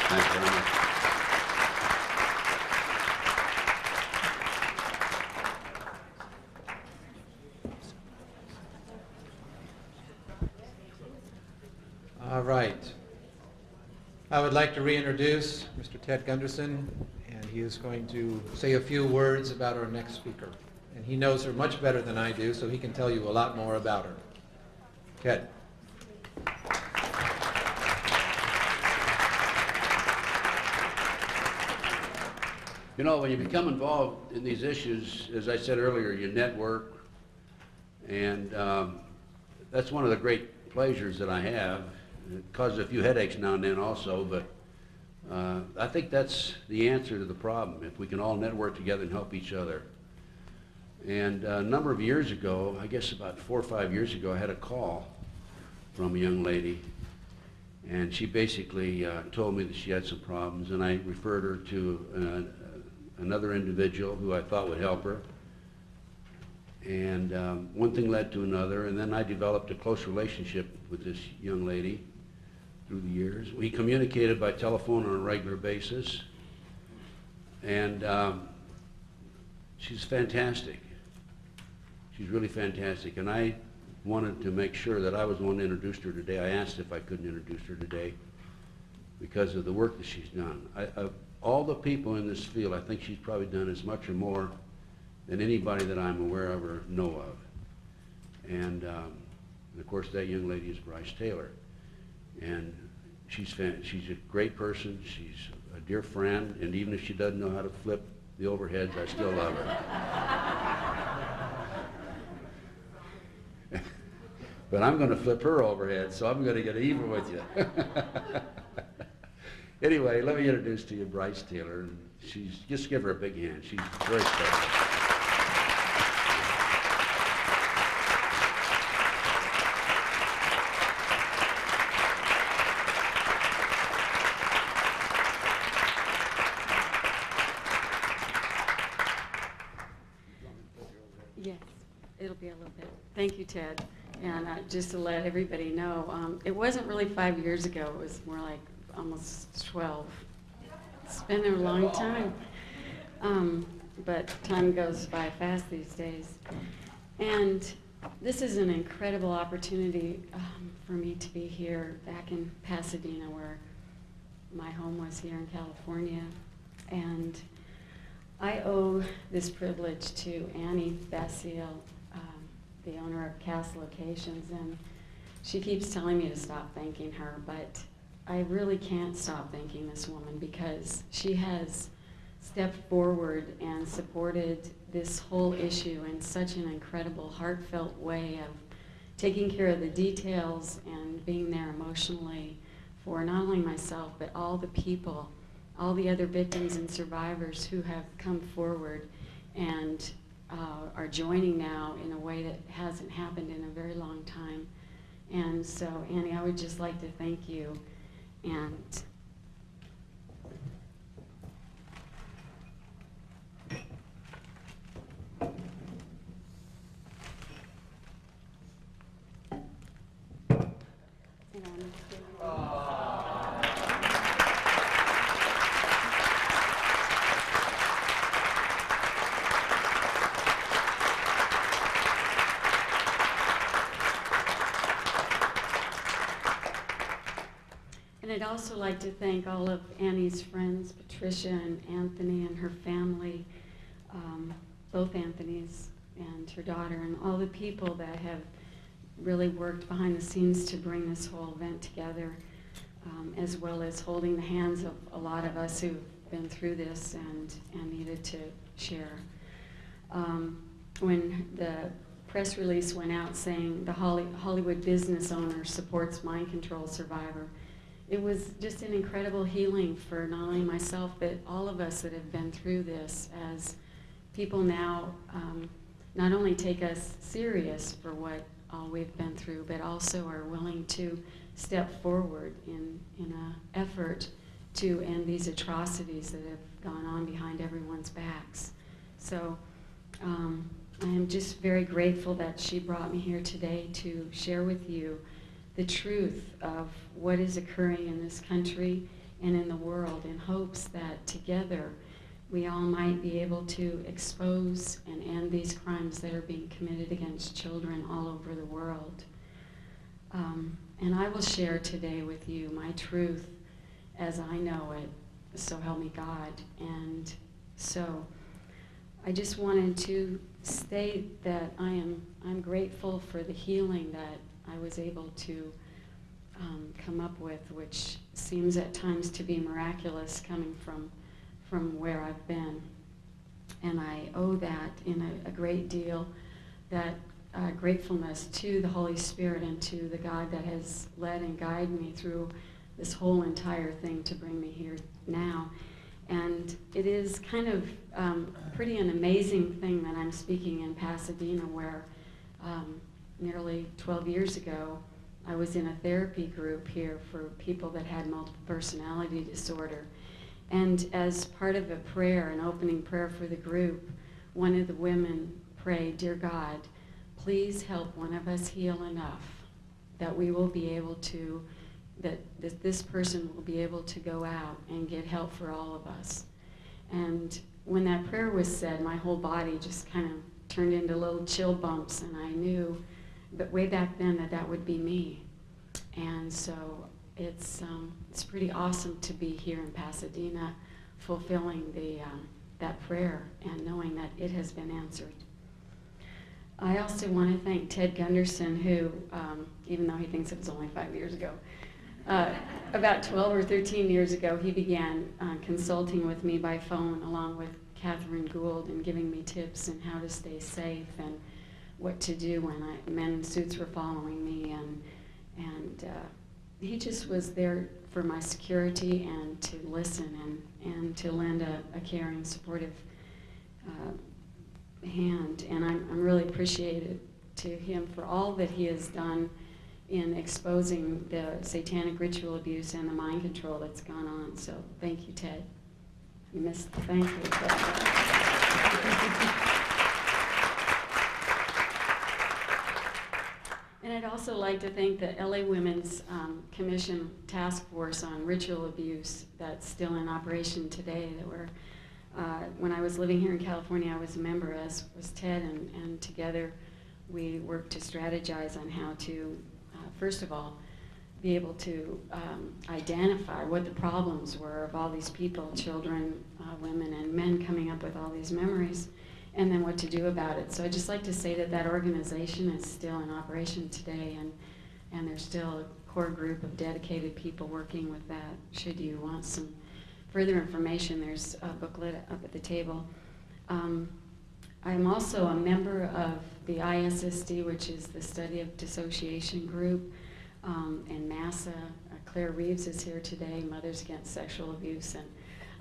Thanks very much. All right. I would like to reintroduce Mr. Ted Gunderson, and he is going to say a few words about our next speaker. And he knows her much better than I do, so he can tell you a lot more about her. Ted. You know, when you become involved in these issues, as I said earlier, you network, and that's one of the great pleasures that I have. It causes a few headaches now and then also, but I think that's the answer to the problem, if we can all network together and help each other. And a number of years ago, I guess about 4 or 5 years ago, I had a call from a young lady, and she basically told me that she had some problems, and I referred her to another individual who I thought would help her. And one thing led to another, and then I developed a close relationship with this young lady through the years. We communicated by telephone on a regular basis, and she's fantastic. She's really fantastic, and I wanted to make sure that I was the one that introduced her today. I asked if I couldn't introduce her today because of the work that she's done. Of all the people in this field, I think she's probably done as much or more than anybody that I'm aware of or know of. And of course, that young lady is Brice Taylor. And she's a great person. She's a dear friend. And even if she doesn't know how to flip the overheads, I still love her. But I'm going to flip her overhead, so I'm going to get even with you. Anyway, let me introduce to you Brice Taylor. Just give her a big hand. She's very special. Yes, it'll be a little bit. Thank you, Ted. And just to let everybody know, it wasn't really 5 years ago. It was more like almost 12. It's been a long time. But time goes by fast these days. And this is an incredible opportunity for me to be here back in Pasadena, where my home was here in California. And I owe this privilege to Annie Basile, the owner of Cast Locations, and she keeps telling me to stop thanking her, but I really can't stop thanking this woman because she has stepped forward and supported this whole issue in such an incredible, heartfelt way of taking care of the details and being there emotionally for not only myself, but all the people, all the other victims and survivors who have come forward and are joining now in a way that hasn't happened in a very long time. And so, Annie, I would just like to thank you. And And I'd also like to thank all of Annie's friends, Patricia and Anthony and her family, both Anthony's and her daughter, and all the people that have really worked behind the scenes to bring this whole event together, as well as holding the hands of a lot of us who've been through this and needed to share. When the press release went out saying the Hollywood business owner supports mind control survivor, it was just an incredible healing for not only myself, but all of us that have been through this, as people now not only take us serious for what all we've been through, but also are willing to step forward in an effort to end these atrocities that have gone on behind everyone's backs. So I am just very grateful that she brought me here today to share with you the truth of what is occurring in this country and in the world, in hopes that together we all might be able to expose and end these crimes that are being committed against children all over the world. And I will share today with you my truth as I know it, so help me God. And so I just wanted to state that I'm grateful for the healing that I was able to come up with, which seems at times to be miraculous coming from where I've been. And I owe that in a great deal, that gratefulness to the Holy Spirit and to the God that has led and guided me through this whole entire thing to bring me here now. And it is kind of pretty an amazing thing that I'm speaking in Pasadena, where nearly 12 years ago, I was in a therapy group here for people that had multiple personality disorder. And as part of a prayer, an opening prayer for the group, one of the women prayed, "Dear God, please help one of us heal enough that we will be able to, that this person will be able to go out and get help for all of us." And when that prayer was said, my whole body just kind of turned into little chill bumps, and I knew, but way back then, that would be me. And so it's pretty awesome to be here in Pasadena, fulfilling that prayer and knowing that it has been answered. I also want to thank Ted Gunderson, who, even though he thinks it was only 5 years ago, about 12 or 13 years ago, he began consulting with me by phone along with Catherine Gould and giving me tips on how to stay safe and what to do when men in suits were following me. And he just was there for my security and to listen and to lend a caring, supportive hand. And I'm really appreciative to him for all that he has done in exposing the satanic ritual abuse and the mind control that's gone on. So thank you, Ted. You missed the thank you. And I'd also like to thank the LA Women's Commission Task Force on Ritual Abuse that's still in operation today. That were, when I was living here in California, I was a member, as was Ted, and together we worked to strategize on how to, first of all, be able to identify what the problems were of all these people, children, women, and men coming up with all these memories, and then what to do about it. So I'd just like to say that organization is still in operation today, and there's still a core group of dedicated people working with that. Should you want some further information, there's a booklet up at the table. I'm also a member of the ISSD, which is the Study of Dissociation group, and MASA. Claire Reeves is here today, Mothers Against Sexual Abuse, and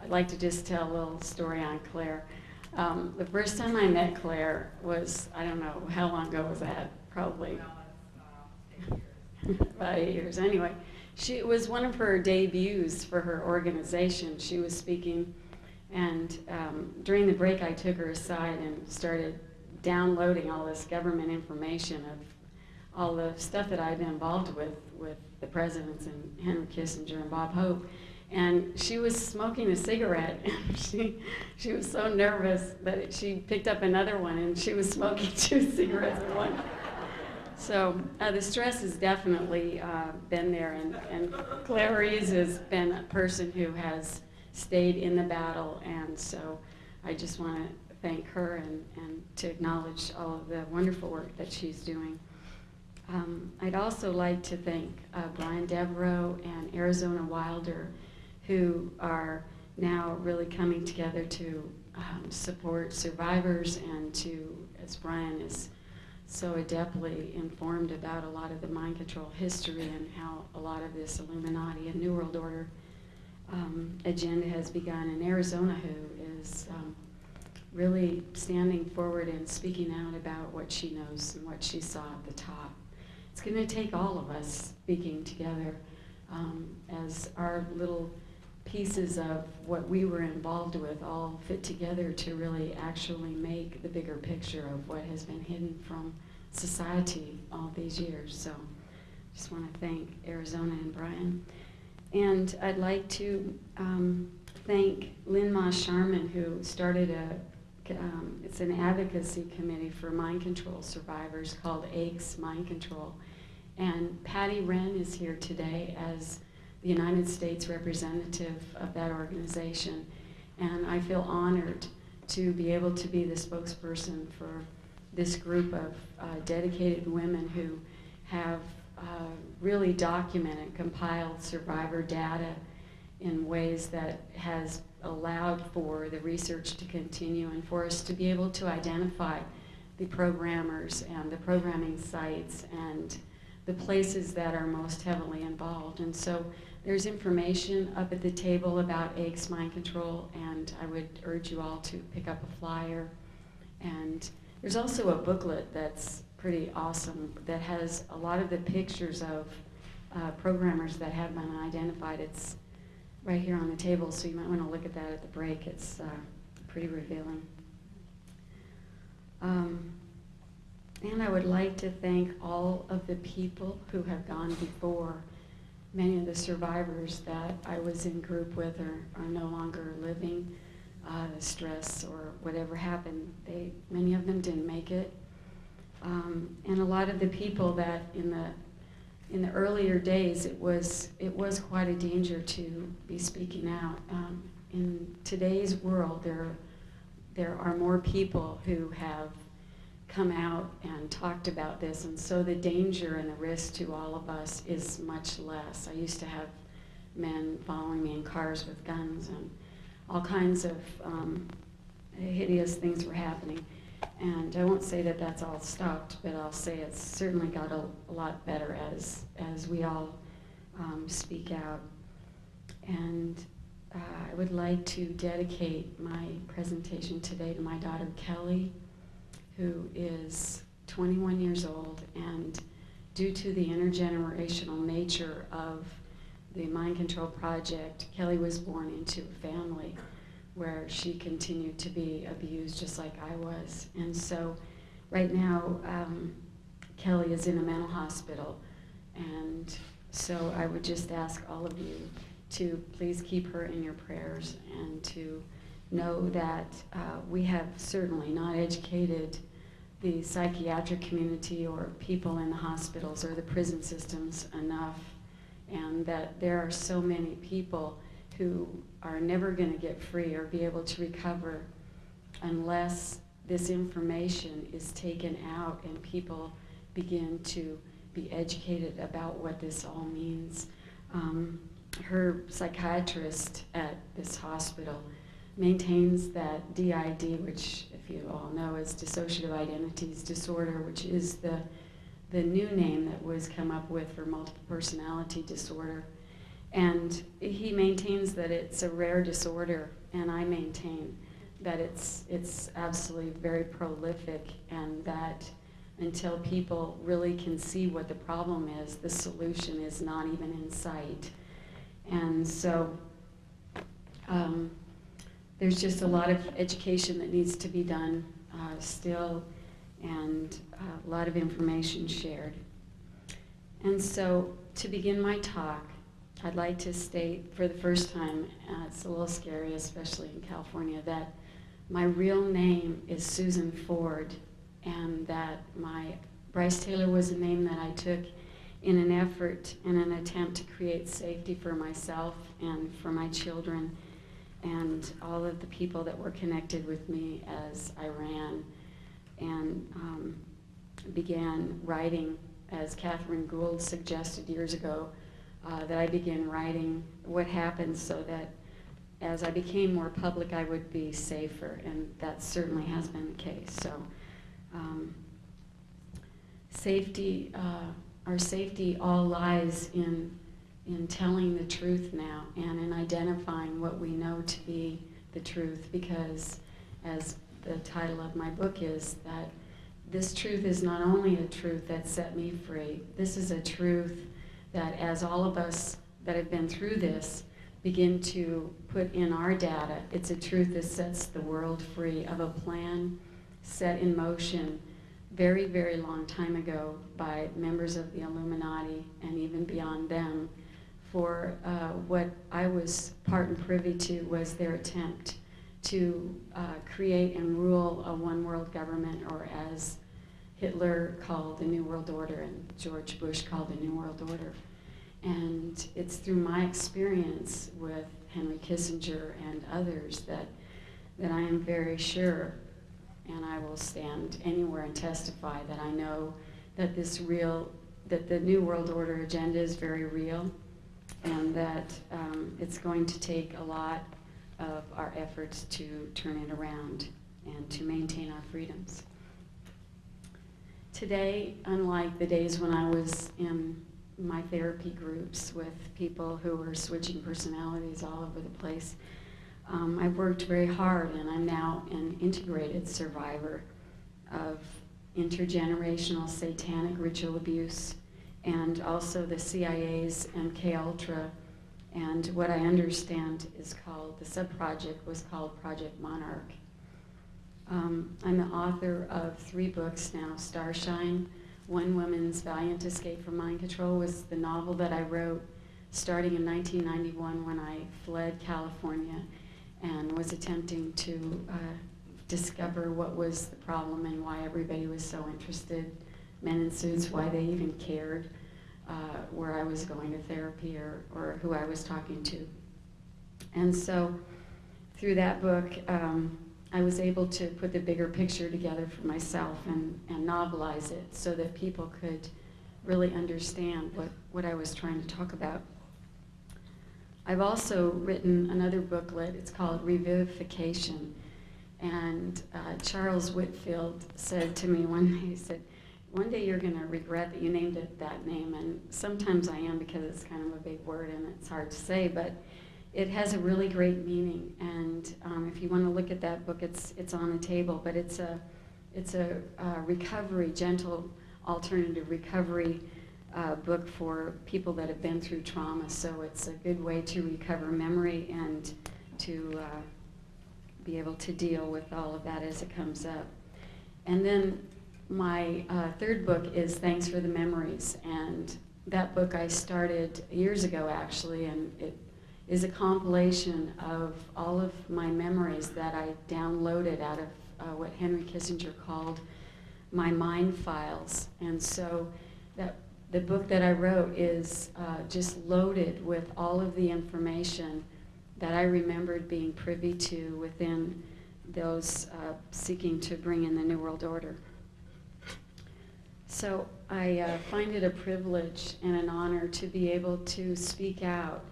I'd like to just tell a little story on Claire. The first time I met Claire was, I don't know, how long ago was that? Probably about 8 years. Anyway, it was one of her debuts for her organization. She was speaking, and during the break I took her aside and started downloading all this government information of all the stuff that I'd been involved with the presidents and Henry Kissinger and Bob Hope. And she was smoking a cigarette, and she was so nervous that she picked up another one, and she was smoking 2 cigarettes at once. So the stress has definitely been there, and Claire Reeves has been a person who has stayed in the battle, and so I just want to thank her and to acknowledge all of the wonderful work that she's doing. I'd also like to thank Brian Devereaux and Arizona Wilder, who are now really coming together to support survivors and to, as Brian is so adeptly informed about a lot of the mind control history and how a lot of this Illuminati and New World Order agenda has begun in Arizona, who is really standing forward and speaking out about what she knows and what she saw at the top. It's going to take all of us speaking together as our little pieces of what we were involved with all fit together to really actually make the bigger picture of what has been hidden from society all these years. So just want to thank Arizona and Brian. And I'd like to thank Lynn Ma Sharman, who started it's an advocacy committee for mind control survivors called AICS Mind Control. And Patty Wren is here today as the United States representative of that organization. And I feel honored to be able to be the spokesperson for this group of dedicated women who have really documented, compiled survivor data in ways that has allowed for the research to continue and for us to be able to identify the programmers and the programming sites and the places that are most heavily involved. And so there's information up at the table about AICS mind control, and I would urge you all to pick up a flyer. And there's also a booklet that's pretty awesome that has a lot of the pictures of programmers that have been identified. It's right here on the table, so you might want to look at that at the break. It's pretty revealing. And I would like to thank all of the people who have gone before. Many of the survivors that I was in group with are no longer living. The stress or whatever happened, many of them didn't make it. And a lot of the people that in the earlier days, it was quite a danger to be speaking out. In today's world, there are more people who have come out and talked about this, and so the danger and the risk to all of us is much less. I used to have men following me in cars with guns, and all kinds of hideous things were happening. And I won't say that that's all stopped, but I'll say it's certainly got a lot better as we all speak out. And I would like to dedicate my presentation today to my daughter Kelly, who is 21 years old, and due to the intergenerational nature of the Mind Control Project, Kelly was born into a family where she continued to be abused just like I was. And so right now, Kelly is in a mental hospital, and so I would just ask all of you to please keep her in your prayers and to know that we have certainly not educated the psychiatric community or people in the hospitals or the prison systems enough, and that there are so many people who are never going to get free or be able to recover unless this information is taken out and people begin to be educated about what this all means. Her psychiatrist at this hospital maintains that DID, which, if you all know, is dissociative identities disorder, which is the new name that was come up with for multiple personality disorder. And he maintains that it's a rare disorder, and I maintain that it's absolutely very prolific, and that until people really can see what the problem is, the solution is not even in sight. And so there's just a lot of education that needs to be done still, and a lot of information shared. And so to begin my talk, I'd like to state for the first time, it's a little scary, especially in California, that my real name is Susan Ford, and that Brice Taylor was a name that I took in an effort, in an attempt to create safety for myself and for my children and all of the people that were connected with me as I ran and began writing, as Catherine Gould suggested years ago, that I began writing what happened so that as I became more public, I would be safer, and that certainly has been the case. So safety, our safety all lies in telling the truth now and in identifying what we know to be the truth, because as the title of my book is, that this truth is not only a truth that set me free, this is a truth that as all of us that have been through this begin to put in our data, it's a truth that sets the world free of a plan set in motion very, very long time ago by members of the Illuminati and even beyond them for what I was part and privy to was their attempt to create and rule a one world government, or as Hitler called the New World Order and George Bush called the New World Order. And it's through my experience with Henry Kissinger and others that I am very sure, and I will stand anywhere and testify that I know that that the New World Order agenda is very real, and that it's going to take a lot of our efforts to turn it around and to maintain our freedoms. Today, unlike the days when I was in my therapy groups with people who were switching personalities all over the place, I've worked very hard, and I'm now an integrated survivor of intergenerational satanic ritual abuse, and also the CIA's MKULTRA, and what I understand is called, the sub-project was called Project Monarch. I'm the author of 3 books now. Starshine, One Woman's Valiant Escape from Mind Control, was the novel that I wrote starting in 1991 when I fled California and was attempting to discover what was the problem and why everybody was so interested, men in suits, why they even cared where I was going to therapy or who I was talking to. And so through that book, I was able to put the bigger picture together for myself and novelize it so that people could really understand what I was trying to talk about. I've also written another booklet. It's called Revivification. And Charles Whitfield said to me one day, he said, one day you're going to regret that you named it that name. And sometimes I am, because it's kind of a big word and it's hard to say, but it has a really great meaning. And if you want to look at that book, it's on the table. But it's a recovery, gentle alternative recovery book for people that have been through trauma. So it's a good way to recover memory and to be able to deal with all of that as it comes up. And then my third book is Thanks for the Memories. And that book I started years ago, actually, and it is a compilation of all of my memories that I downloaded out of what Henry Kissinger called my mind files. And so the book that I wrote is just loaded with all of the information that I remembered being privy to within those seeking to bring in the New World Order. So I find it a privilege and an honor to be able to speak out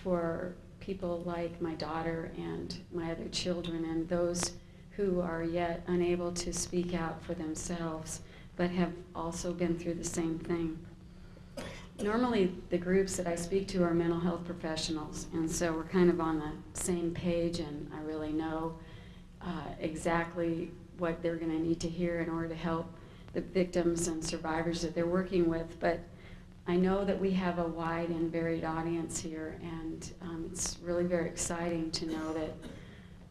for people like my daughter and my other children and those who are yet unable to speak out for themselves but have also been through the same thing. Normally the groups that I speak to are mental health professionals, and so we're kind of on the same page, and I really know exactly what they're going to need to hear in order to help the victims and survivors that they're working with. But I know that we have a wide and varied audience here, and it's really very exciting to know that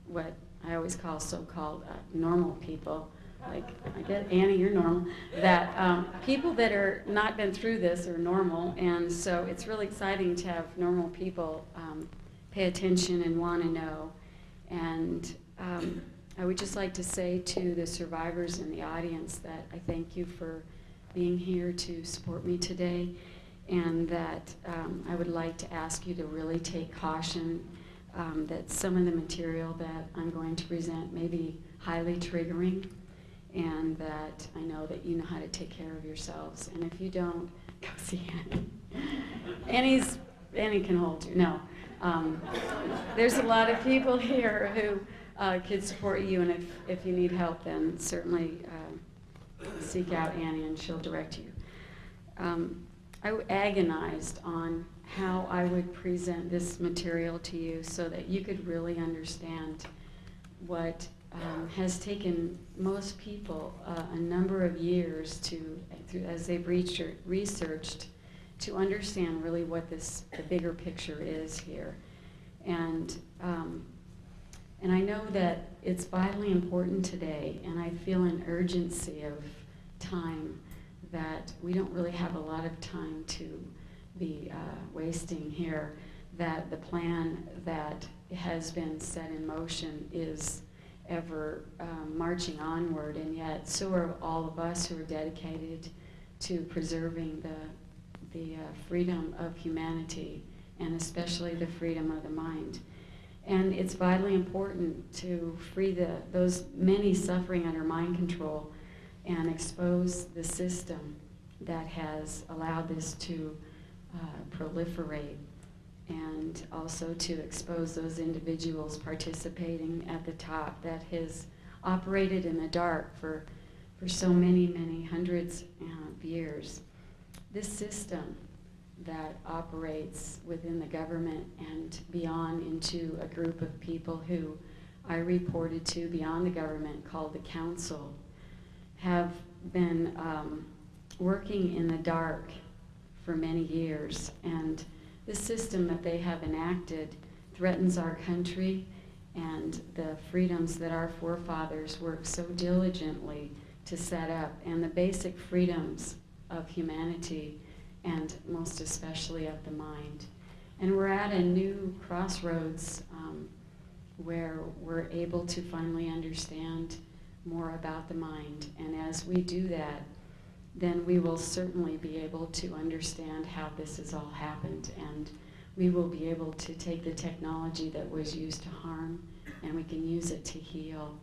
what I always call so-called normal people, like, I get, Annie, you're normal, that people that are not been through this are normal, and so it's really exciting to have normal people pay attention and want to know. And I would just like to say to the survivors in the audience that I thank you for being here to support me today, and that I would like to ask you to really take caution that some of the material that I'm going to present may be highly triggering, and that I know that you know how to take care of yourselves. And if you don't, go see Annie. Annie can hold you. No. There's a lot of people here who could support you, and if you need help, then certainly seek out Annie and she'll direct you. I agonized on how I would present this material to you so that you could really understand what has taken most people a number of years as they've researched, to understand really what the bigger picture is here. And I know that it's vitally important today, and I feel an urgency of time that we don't really have a lot of time to be wasting here, that the plan that has been set in motion is ever marching onward, and yet so are all of us who are dedicated to preserving freedom of humanity, and especially the freedom of the mind. And it's vitally important to free those many suffering under mind control and expose the system that has allowed this to proliferate, and also to expose those individuals participating at the top that has operated in the dark for so many, many hundreds of years. This system that operates within the government and beyond into a group of people who I reported to beyond the government called the Council have been working in the dark for many years, and the system that they have enacted threatens our country and the freedoms that our forefathers worked so diligently to set up, and the basic freedoms of humanity, and most especially of the mind. And we're at a new crossroads where we're able to finally understand more about the mind. And as we do that, then we will certainly be able to understand how this has all happened, and we will be able to take the technology that was used to harm, and we can use it to heal.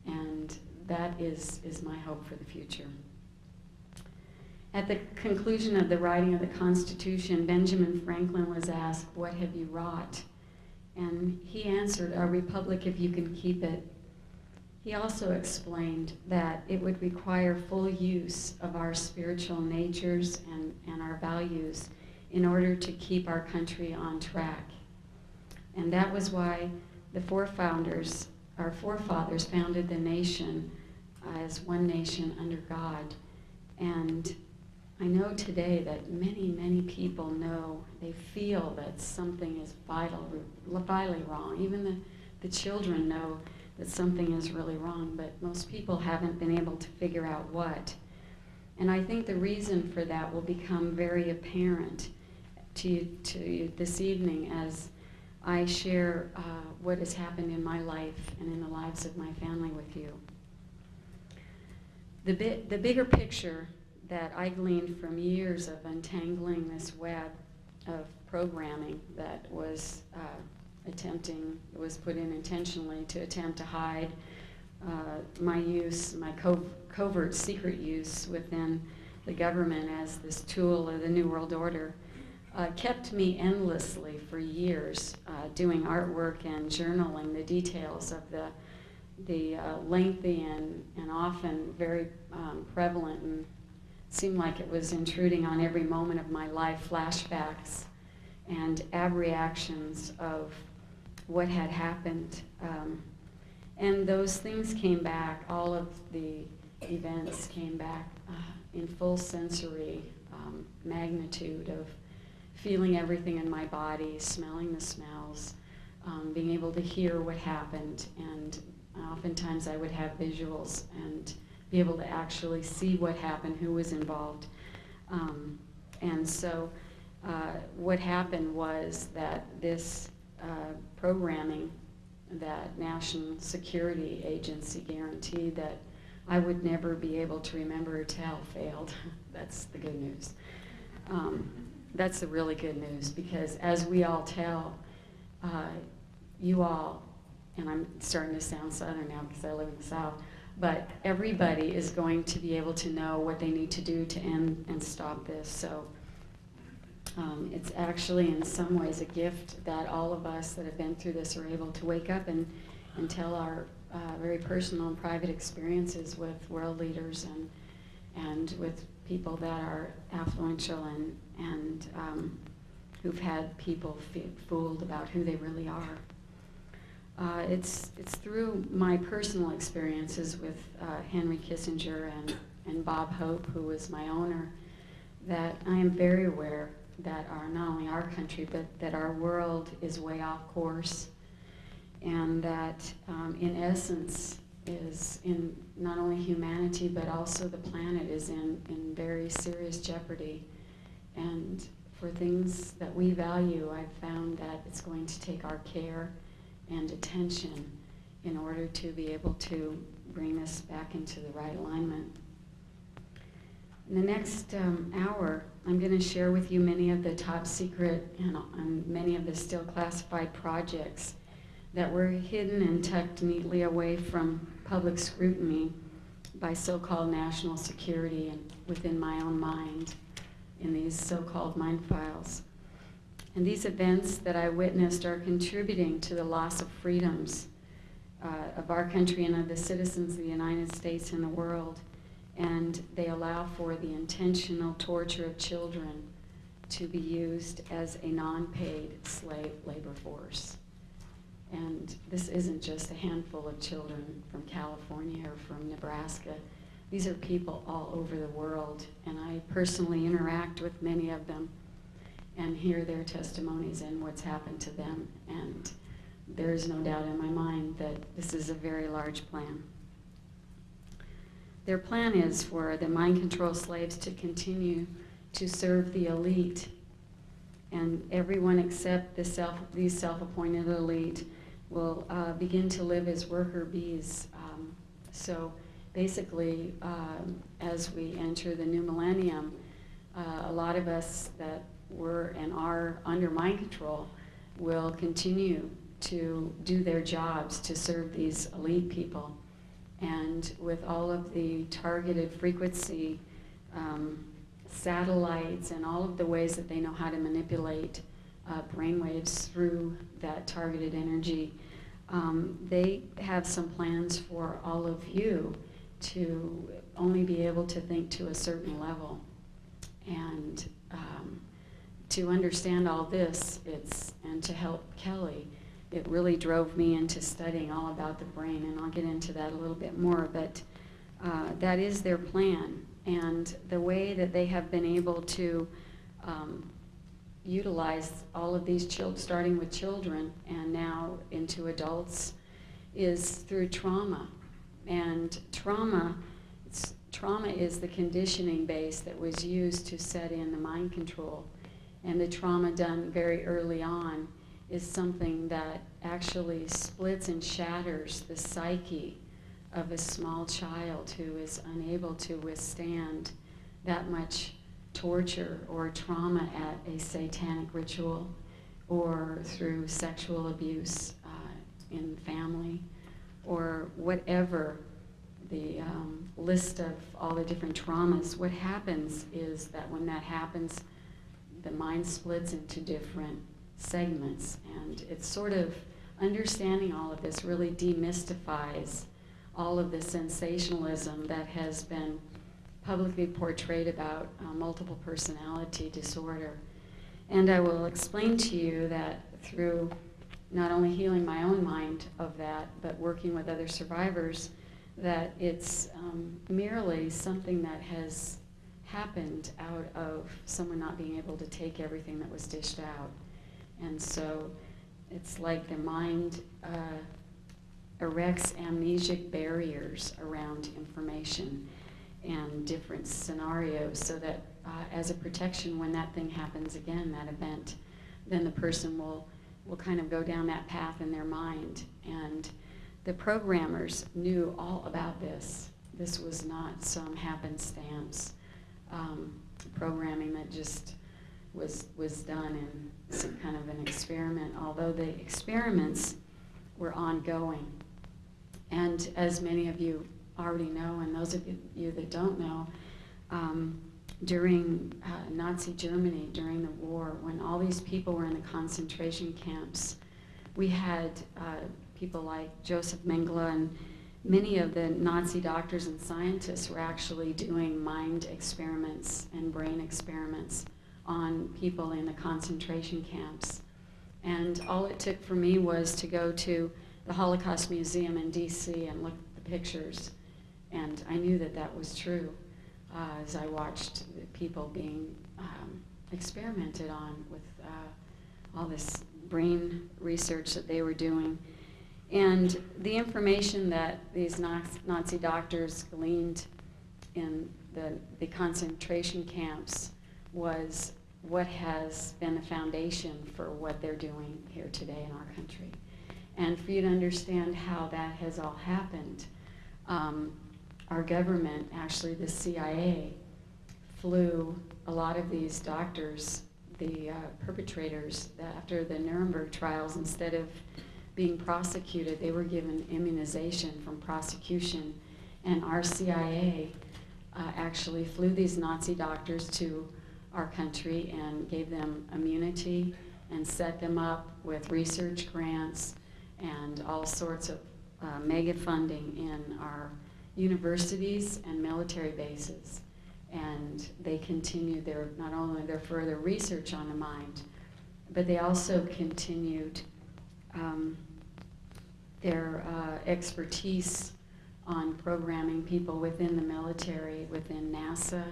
And that is my hope for the future. At the conclusion of the writing of the Constitution, Benjamin Franklin was asked, "What have you wrought?" And he answered, "A republic if you can keep it." He also explained that it would require full use of our spiritual natures and our values in order to keep our country on track. And that was why our forefathers founded the nation as one nation under God. And I know today that many, many people know, they feel that something is vitally wrong. Even the children know that something is really wrong, but most people haven't been able to figure out what. And I think the reason for that will become very apparent to you this evening as I share what has happened in my life and in the lives of my family with you. The bigger picture that I gleaned from years of untangling this web of programming that was put in intentionally to attempt to hide my covert secret use within the government as this tool of the New World Order, kept me endlessly for years doing artwork and journaling the details of the lengthy and often very prevalent, and seemed like it was intruding on every moment of my life, flashbacks and abreactions of what had happened. And those things came back, all of the events came back in full sensory magnitude of feeling everything in my body, smelling the smells, being able to hear what happened, and oftentimes I would have visuals and be able to actually see what happened, who was involved. And so what happened was that this programming that National Security Agency guaranteed that I would never be able to remember or tell failed. That's the good news. That's the really good news, because as we all tell, you all, and I'm starting to sound Southern now because I live in the South, but everybody is going to be able to know what they need to do to end and stop this. So it's actually in some ways a gift that all of us that have been through this are able to wake up and tell our very personal and private experiences with world leaders and with people that are affluential and who've had people fooled about who they really are. It's through my personal experiences with Henry Kissinger and Bob Hope, who was my owner, that I am very aware that not only our country, but that our world is way off course, and that in essence is in not only humanity, but also the planet is in very serious jeopardy. And for things that we value, I've found that it's going to take our care and attention in order to be able to bring this back into the right alignment. In the next hour, I'm going to share with you many of the top secret and many of the still classified projects that were hidden and tucked neatly away from public scrutiny by so-called national security and within my own mind in these so-called mind files. And these events that I witnessed are contributing to the loss of freedoms of our country and of the citizens of the United States and the world. And they allow for the intentional torture of children to be used as a non-paid slave labor force. And this isn't just a handful of children from California or from Nebraska. These are people all over the world, and I personally interact with many of them and hear their testimonies and what's happened to them. And there is no doubt in my mind that this is a very large plan. Their plan is for the mind control slaves to continue to serve the elite, and everyone except these self-appointed elite will begin to live as worker bees. So basically, as we enter the new millennium, a lot of us that were and are under mind control will continue to do their jobs to serve these elite people. And with all of the targeted frequency satellites and all of the ways that they know how to manipulate brainwaves through that targeted energy, they have some plans for all of you to only be able to think to a certain level. And to understand all this, and to help Kelly, it really drove me into studying all about the brain, and I'll get into that a little bit more, but that is their plan. And the way that they have been able to utilize all of these children, starting with children and now into adults, is through trauma. And trauma is the conditioning base that was used to set in the mind control. And the trauma done very early on is something that actually splits and shatters the psyche of a small child who is unable to withstand that much torture or trauma at a satanic ritual or through sexual abuse in family or whatever the list of all the different traumas. What happens is that when that happens, the mind splits into different segments, and it's sort of understanding all of this really demystifies all of the sensationalism that has been publicly portrayed about multiple personality disorder. And I will explain to you that through not only healing my own mind of that, but working with other survivors, that it's merely something that has happened out of someone not being able to take everything that was dished out. And so it's like the mind erects amnesic barriers around information and different scenarios so that as a protection, when that thing happens again, that event, then the person will kind of go down that path in their mind. And the programmers knew all about this. This was not some happenstance programming that just was done in some kind of an experiment, although the experiments were ongoing. And as many of you already know, and those of you that don't know, during Nazi Germany, during the war, when all these people were in the concentration camps, we had people like Joseph Mengele, and many of the Nazi doctors and scientists were actually doing mind experiments and brain experiments on people in the concentration camps. And all it took for me was to go to the Holocaust Museum in DC and look at the pictures, and I knew that that was true as I watched the people being experimented on with all this brain research that they were doing. And the information that these Nazi doctors gleaned in the concentration camps was what has been the foundation for what they're doing here today in our country. And for you to understand how that has all happened, our government, actually the CIA, flew a lot of these doctors, the perpetrators, that after the Nuremberg trials, instead of being prosecuted, they were given immunization from prosecution. And our CIA actually flew these Nazi doctors to our country and gave them immunity and set them up with research grants and all sorts of mega funding in our universities and military bases. And they continued not only their further research on the mind, but they also continued their expertise on programming people within the military, within NASA,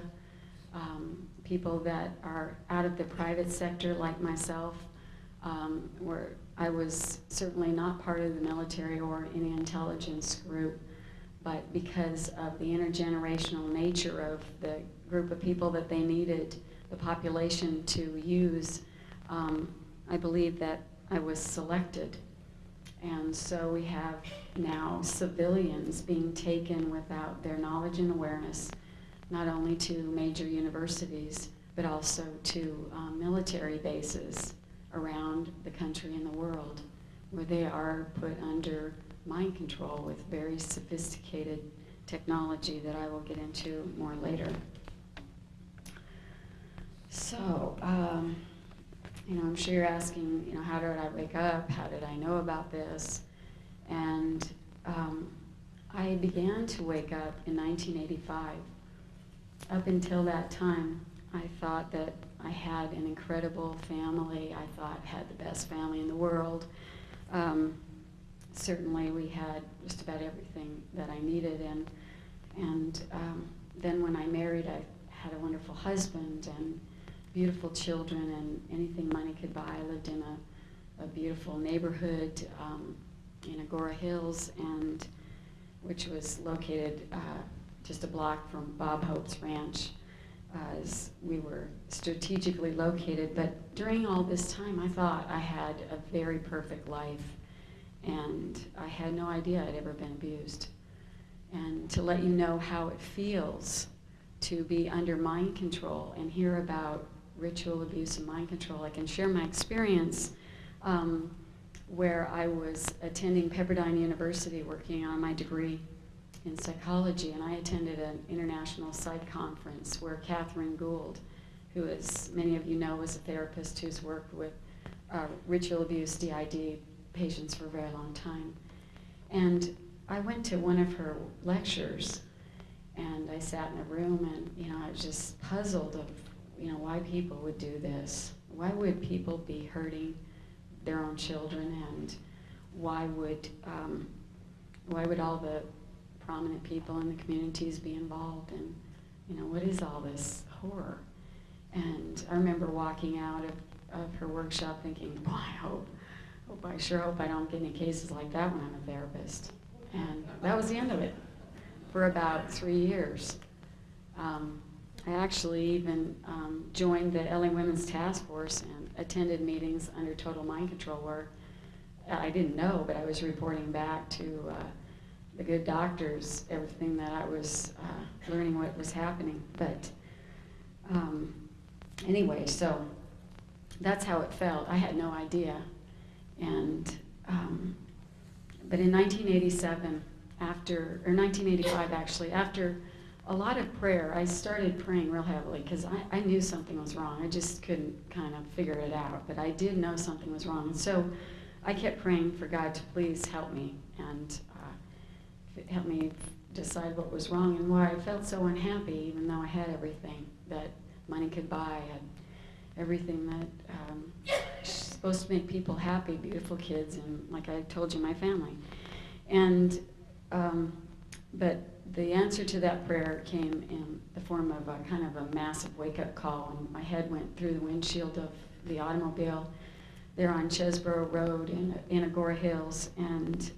people that are out of the private sector like myself, where I was certainly not part of the military or any intelligence group, but because of the intergenerational nature of the group of people that they needed the population to use, I believe that I was selected. And so we have now civilians being taken without their knowledge and awareness, not only to major universities, but also to military bases around the country and the world, where they are put under mind control with very sophisticated technology that I will get into more later. So, I'm sure you're asking, how did I wake up? How did I know about this? And I began to wake up in 1985. Up until that time, I thought that I had an incredible family. I thought I had the best family in the world. Certainly we had just about everything that I needed. And then when I married, I had a wonderful husband and beautiful children and anything money could buy. I lived in a beautiful neighborhood in Agora Hills, which was located just a block from Bob Hope's ranch. As we were strategically located, but during all this time I thought I had a very perfect life, and I had no idea I'd ever been abused. And to let you know how it feels to be under mind control and hear about ritual abuse and mind control, I can share my experience where I was attending Pepperdine University working on my degree in psychology, and I attended an international psych conference where Catherine Gould, who, as many of you know, is a therapist who's worked with ritual abuse, DID patients for a very long time. And I went to one of her lectures, and I sat in a room, and I was just puzzled of why people would do this. Why would people be hurting their own children, and why would all the prominent people in the communities be involved, and what is all this horror? And I remember walking out of her workshop thinking, boy, I sure hope I don't get any cases like that when I'm a therapist. And that was the end of it for about 3 years. I actually even joined the LA Women's Task Force and attended meetings under total mind control where I didn't know, but I was reporting back to the good doctors everything that I was learning what was happening. But anyway, so that's how it felt. I had no idea. And but in 1987, or 1985 actually, after a lot of prayer, I started praying real heavily because I knew something was wrong. I just couldn't kind of figure it out, but I did know something was wrong. And so I kept praying for God to please help me and help me decide what was wrong and why I felt so unhappy, even though I had everything that money could buy. I had everything that is supposed to make people happy, beautiful kids, and like I told you, my family. And but the answer to that prayer came in the form of a kind of a massive wake-up call, and my head went through the windshield of the automobile there on Chesborough Road in Agora Hills. And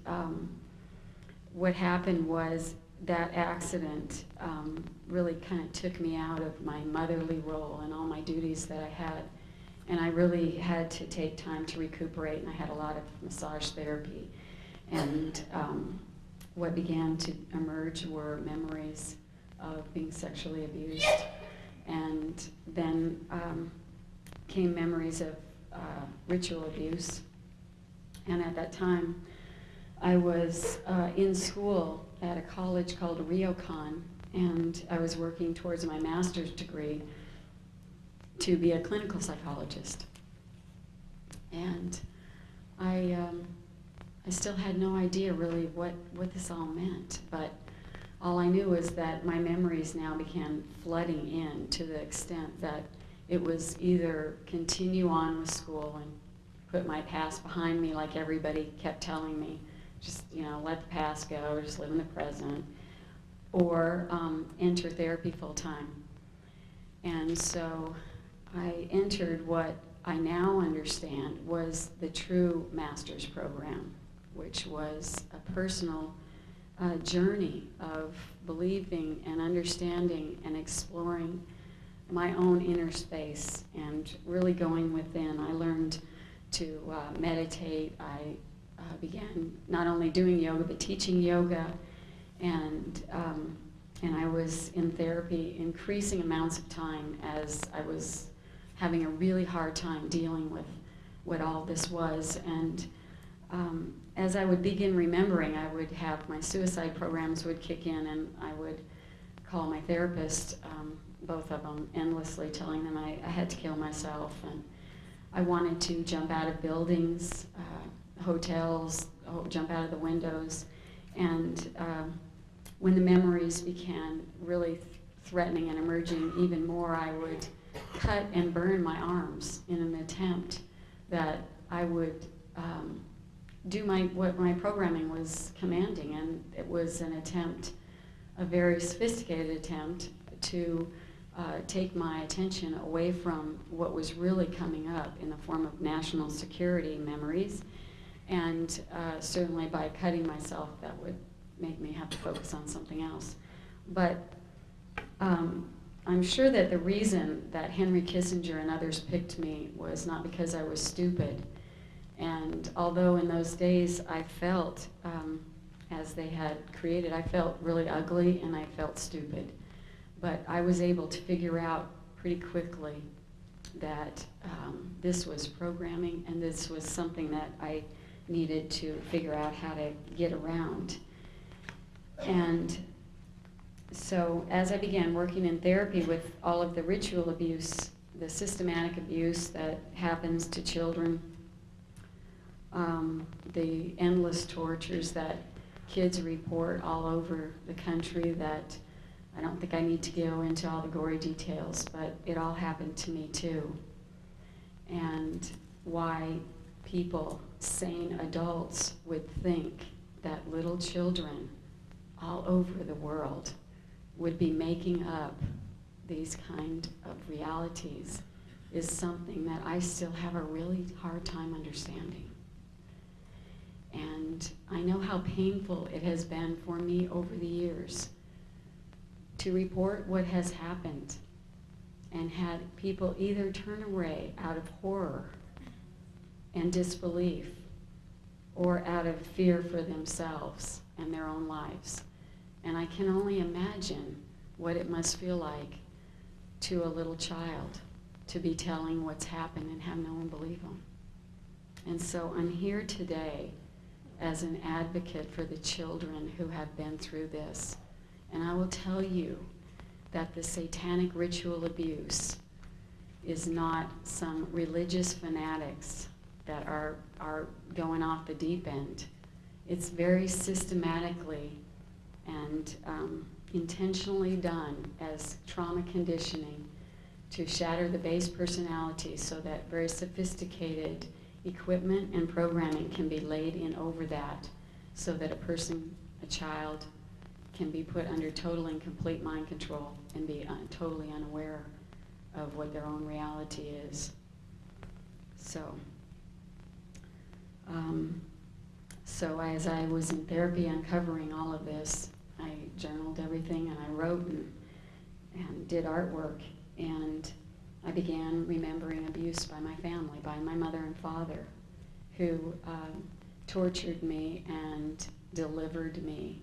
what happened was that accident really kind of took me out of my motherly role and all my duties that I had. And I really had to take time to recuperate, and I had a lot of massage therapy. And what began to emerge were memories of being sexually abused. And then came memories of ritual abuse. And at that time, I was in school at a college called Ryokon, and I was working towards my master's degree to be a clinical psychologist. And I still had no idea really what this all meant, but all I knew was that my memories now began flooding in to the extent that it was either continue on with school and put my past behind me like everybody kept telling me, just, you know, let the past go, just live in the present, or enter therapy full time. And so I entered what I now understand was the true master's program, which was a personal journey of believing and understanding and exploring my own inner space and really going within. I learned to meditate. I began not only doing yoga but teaching yoga, and I was in therapy increasing amounts of time as I was having a really hard time dealing with what all this was. And as I would begin remembering, I would have my suicide programs would kick in, and I would call my therapist, both of them, endlessly telling them I had to kill myself, and I wanted to jump out of buildings, hotels, jump out of the windows. And when the memories began really threatening and emerging even more, I would cut and burn my arms in an attempt that I would do what my programming was commanding. And it was an attempt, a very sophisticated attempt, to take my attention away from what was really coming up in the form of national security memories. And certainly by cutting myself, that would make me have to focus on something else. But I'm sure that the reason that Henry Kissinger and others picked me was not because I was stupid. And although in those days I felt, as they had created, I felt really ugly and I felt stupid. But I was able to figure out pretty quickly that this was programming, and this was something that I needed to figure out how to get around. And so as I began working in therapy with all of the ritual abuse, the systematic abuse that happens to children, the endless tortures that kids report all over the country, that I don't think I need to go into all the gory details, but it all happened to me too. And why people, sane adults, would think that little children all over the world would be making up these kind of realities is something that I still have a really hard time understanding. And I know how painful it has been for me over the years to report what has happened and had people either turn away out of horror and disbelief or out of fear for themselves and their own lives. And I can only imagine what it must feel like to a little child to be telling what's happened and have no one believe them. And so I'm here today as an advocate for the children who have been through this. And I will tell you that the satanic ritual abuse is not some religious fanatics that are going off the deep end. It's very systematically and intentionally done as trauma conditioning to shatter the base personality so that very sophisticated equipment and programming can be laid in over that so that a person, a child, can be put under total and complete mind control and be totally unaware of what their own reality is. So as I was in therapy uncovering all of this, I journaled everything and I wrote and did artwork, and I began remembering abuse by my family, by my mother and father, who tortured me and delivered me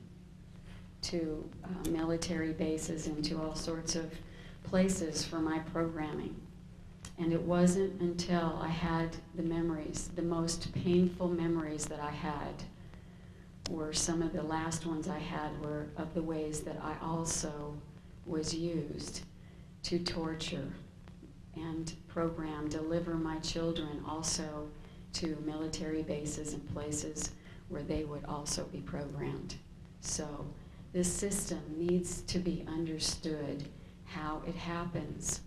to military bases and to all sorts of places for my programming. And it wasn't until I had the memories, the most painful memories that I had, were some of the last ones I had were of the ways that I also was used to torture and program, deliver my children also to military bases and places where they would also be programmed. So this system needs to be understood, how it happens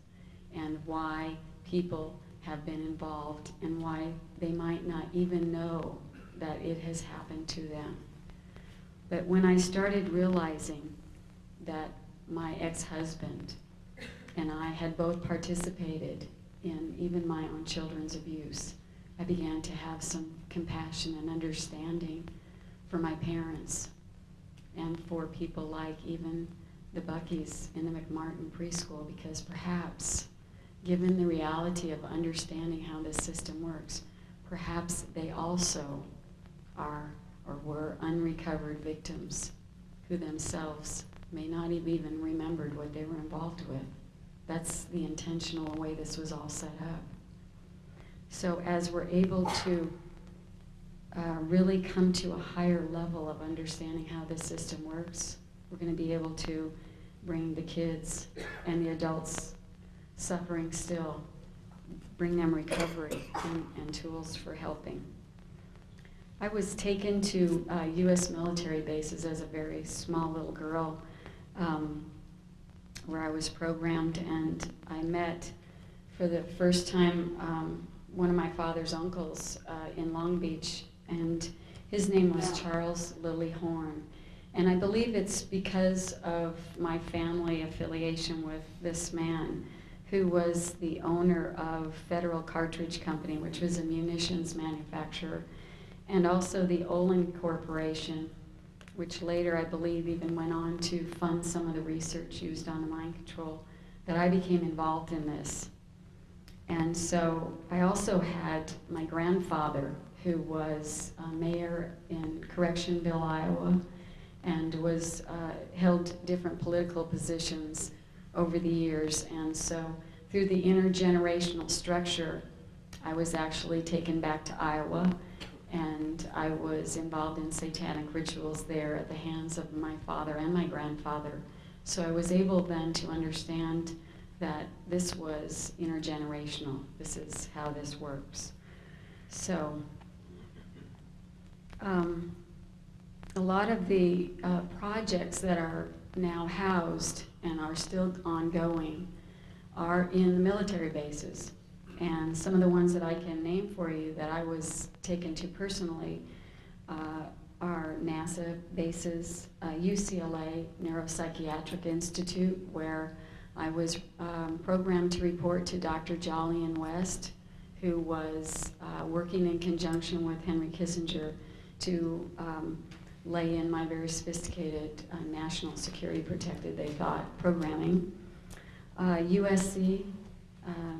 and why people have been involved and why they might not even know that it has happened to them. But when I started realizing that my ex-husband and I had both participated in even my own children's abuse, I began to have some compassion and understanding for my parents and for people like even the Buckies in the McMartin preschool, because perhaps, given the reality of understanding how this system works, perhaps they also are or were unrecovered victims who themselves may not have even remembered what they were involved with. That's the intentional way this was all set up. So as we're able to really come to a higher level of understanding how this system works, we're going to be able to bring the kids and the adults suffering still, bring them recovery and tools for helping. I was taken to U.S. military bases as a very small little girl, where I was programmed, and I met for the first time one of my father's uncles in Long Beach, and his name was Charles Lilly Horn. And I believe it's because of my family affiliation with this man, who was the owner of Federal Cartridge Company, which was a munitions manufacturer, and also the Olin Corporation, which later I believe even went on to fund some of the research used on the mind control, that I became involved in this. And so I also had my grandfather, who was mayor in Correctionville, Iowa, and was held different political positions over the years. And so through the intergenerational structure, I was actually taken back to Iowa, and I was involved in satanic rituals there at the hands of my father and my grandfather. So I was able then to understand that this was intergenerational. This is how this works. So a lot of the projects that are now housed and are still ongoing are in the military bases. And some of the ones that I can name for you that I was taken to personally are NASA bases, UCLA Neuropsychiatric Institute, where I was programmed to report to Dr. Jolyon West, who was working in conjunction with Henry Kissinger to lay in my very sophisticated national security protected, they thought, programming. USC,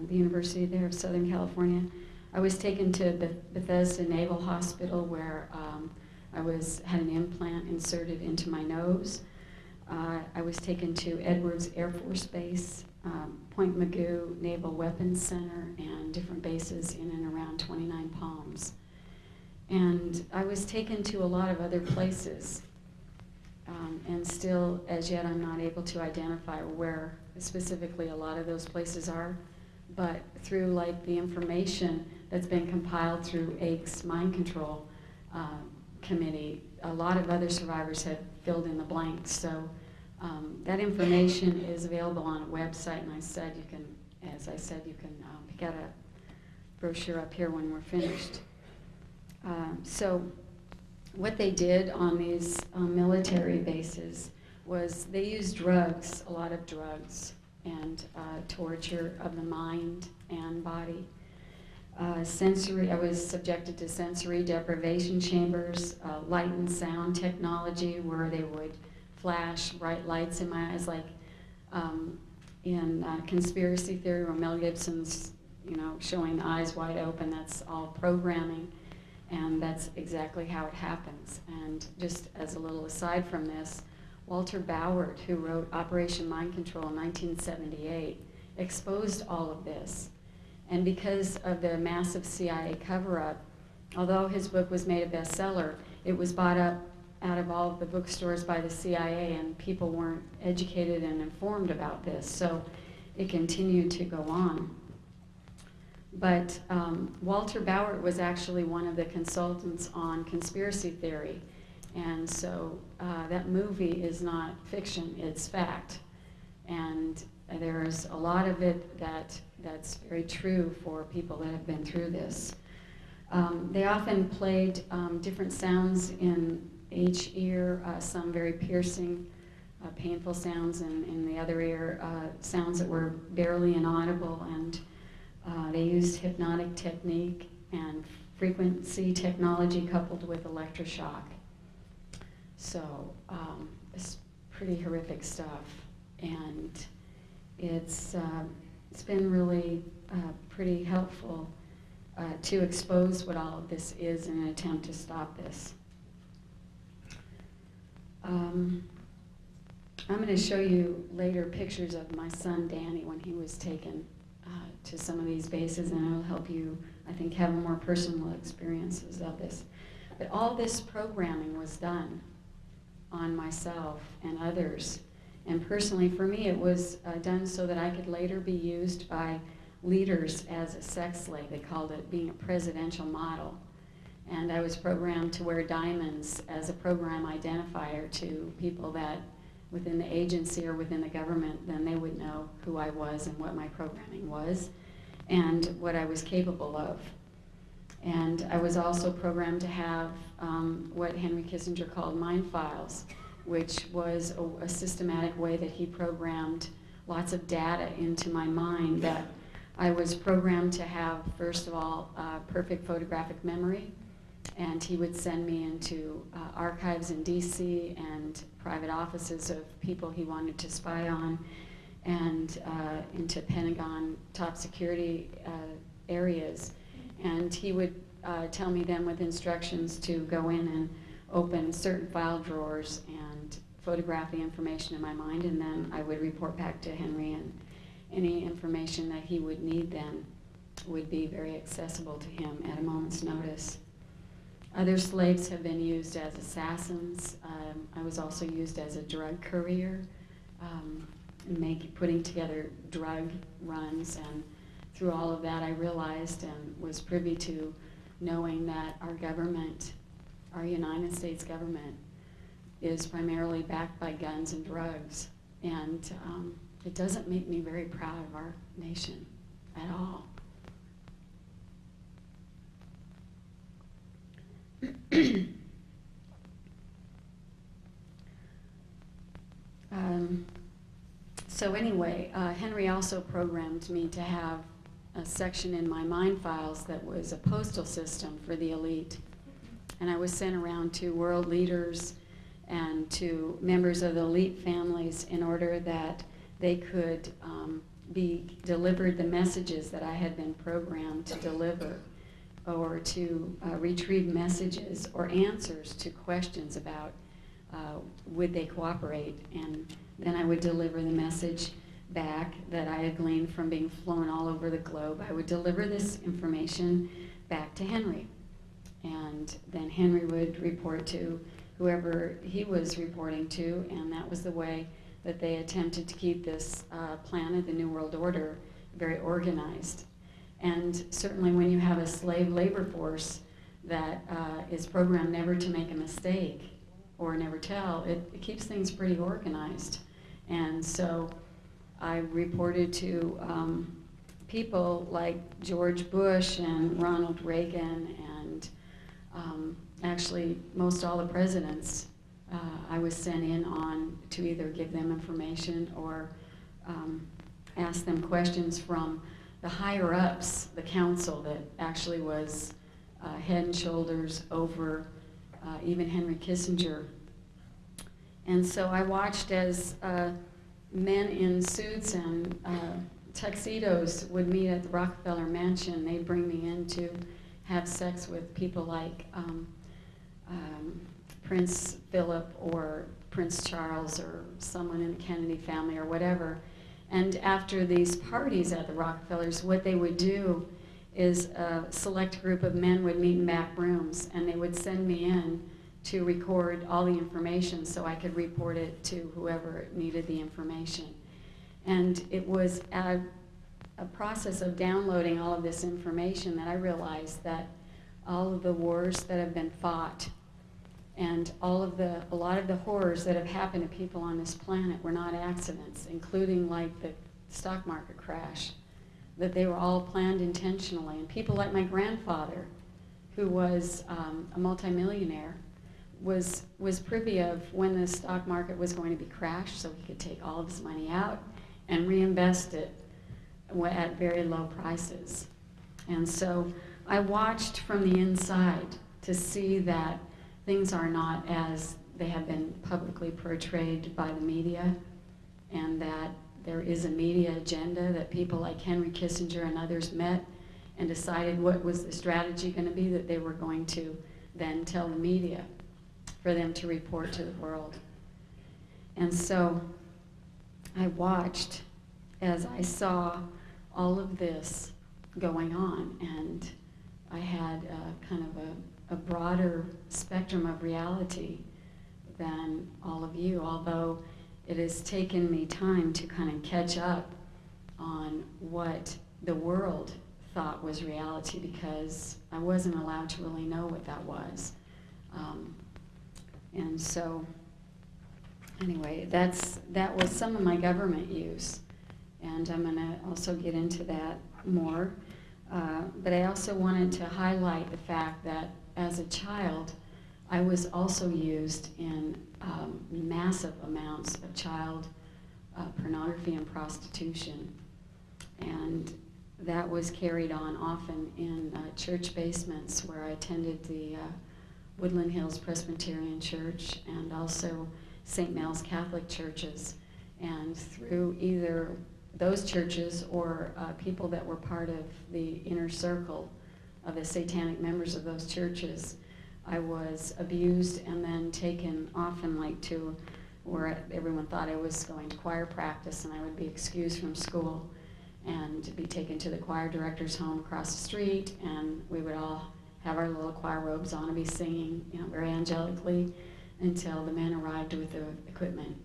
the University there of Southern California. I was taken to Bethesda Naval Hospital, where I had an implant inserted into my nose. I was taken to Edwards Air Force Base, Point Mugu Naval Weapons Center, and different bases in and around 29 Palms. And I was taken to a lot of other places, and still, as yet, I'm not able to identify where specifically a lot of those places are, but through like the information that's been compiled through AIC's mind control committee, a lot of other survivors have filled in the blanks. So that information is available on a website, and as I said, you can pick out a brochure up here when we're finished. So what they did on these military bases was they used drugs, a lot of drugs, and torture of the mind and body. I was subjected to sensory deprivation chambers, light and sound technology, where they would flash bright lights in my eyes, like in Conspiracy Theory, where Mel Gibson's, showing the eyes wide open. That's all programming, and that's exactly how it happens. And just as a little aside from this, Walter Bauer, who wrote Operation Mind Control in 1978, exposed all of this. And because of the massive CIA cover-up, although his book was made a bestseller, it was bought up out of all of the bookstores by the CIA, and people weren't educated and informed about this, so it continued to go on. But Walter Bauer was actually one of the consultants on conspiracy theory, and so that movie is not fiction, it's fact. And there's a lot of it that's very true for people that have been through this. They often played different sounds in each ear, some very piercing, painful sounds, and in the other ear, sounds that were barely inaudible, and they used hypnotic technique and frequency technology coupled with electroshock. So it's pretty horrific stuff, and it's been really pretty helpful to expose what all of this is in an attempt to stop this. I'm going to show you later pictures of my son Danny when he was taken to some of these bases, and it'll help you, I think, have more personal experiences of this. But all this programming was done on myself and others. And personally, for me, it was done so that I could later be used by leaders as a sex slave. They called it being a presidential model. And I was programmed to wear diamonds as a program identifier to people that within the agency or within the government, then they would know who I was and what my programming was and what I was capable of. And I was also programmed to have what Henry Kissinger called mind files, which was a systematic way that he programmed lots of data into my mind that I was programmed to have, first of all, perfect photographic memory, and he would send me into archives in DC and private offices of people he wanted to spy on, and into Pentagon top security areas. And he would tell me then with instructions to go in and open certain file drawers and photograph the information in my mind, and then I would report back to Henry, and any information that he would need then would be very accessible to him at a moment's notice. Other slaves have been used as assassins. I was also used as a drug courier, putting together drug runs, and through all of that I realized and was privy to knowing that our government, our United States government, is primarily backed by guns and drugs, and it doesn't make me very proud of our nation at all. So anyway, Henry also programmed me to have a section in my mind files that was a postal system for the elite. And I was sent around to world leaders and to members of the elite families in order that they could be delivered the messages that I had been programmed to deliver, or to retrieve messages or answers to questions about would they cooperate. And then I would deliver the message back that I had gleaned from being flown all over the globe. I would deliver this information back to Henry. And then Henry would report to whoever he was reporting to, and that was the way that they attempted to keep this planet, the New World Order, very organized. And certainly when you have a slave labor force that is programmed never to make a mistake or never tell, it keeps things pretty organized. And so I reported to people like George Bush and Ronald Reagan and actually most all the presidents. I was sent in on to either give them information or ask them questions from the higher ups, the council that actually was head and shoulders over even Henry Kissinger. And so I watched as men in suits and tuxedos would meet at the Rockefeller Mansion. They'd bring me in to have sex with people like Prince Philip or Prince Charles or someone in the Kennedy family or whatever. And after these parties at the Rockefellers, what they would do is a select group of men would meet in back rooms, and they would send me in to record all the information so I could report it to whoever needed the information. And it was a process of downloading all of this information that I realized that all of the wars that have been fought and a lot of the horrors that have happened to people on this planet were not accidents, including like the stock market crash, that they were all planned intentionally. And people like my grandfather, who was a multimillionaire, was privy of when the stock market was going to be crashed, so he could take all of his money out and reinvest it at very low prices. And so I watched from the inside to see that things are not as they have been publicly portrayed by the media, and that there is a media agenda, that people like Henry Kissinger and others met and decided what was the strategy going to be that they were going to then tell the media for them to report to the world. And so I watched as I saw all of this going on, and I had kind of a broader spectrum of reality than all of you, although it has taken me time to kind of catch up on what the world thought was reality, because I wasn't allowed to really know what that was. And so, anyway, that was some of my government use, and I'm going to also get into that more. But I also wanted to highlight the fact that as a child, I was also used in massive amounts of child pornography and prostitution. And that was carried on often in church basements where I attended the Woodland Hills Presbyterian Church and also St. Mel's Catholic churches. And through either those churches or people that were part of the inner circle of the satanic members of those churches, I was abused and then taken often like to where everyone thought I was going to choir practice, and I would be excused from school and be taken to the choir director's home across the street, and we would all have our little choir robes on and be singing, very angelically, until the men arrived with the equipment.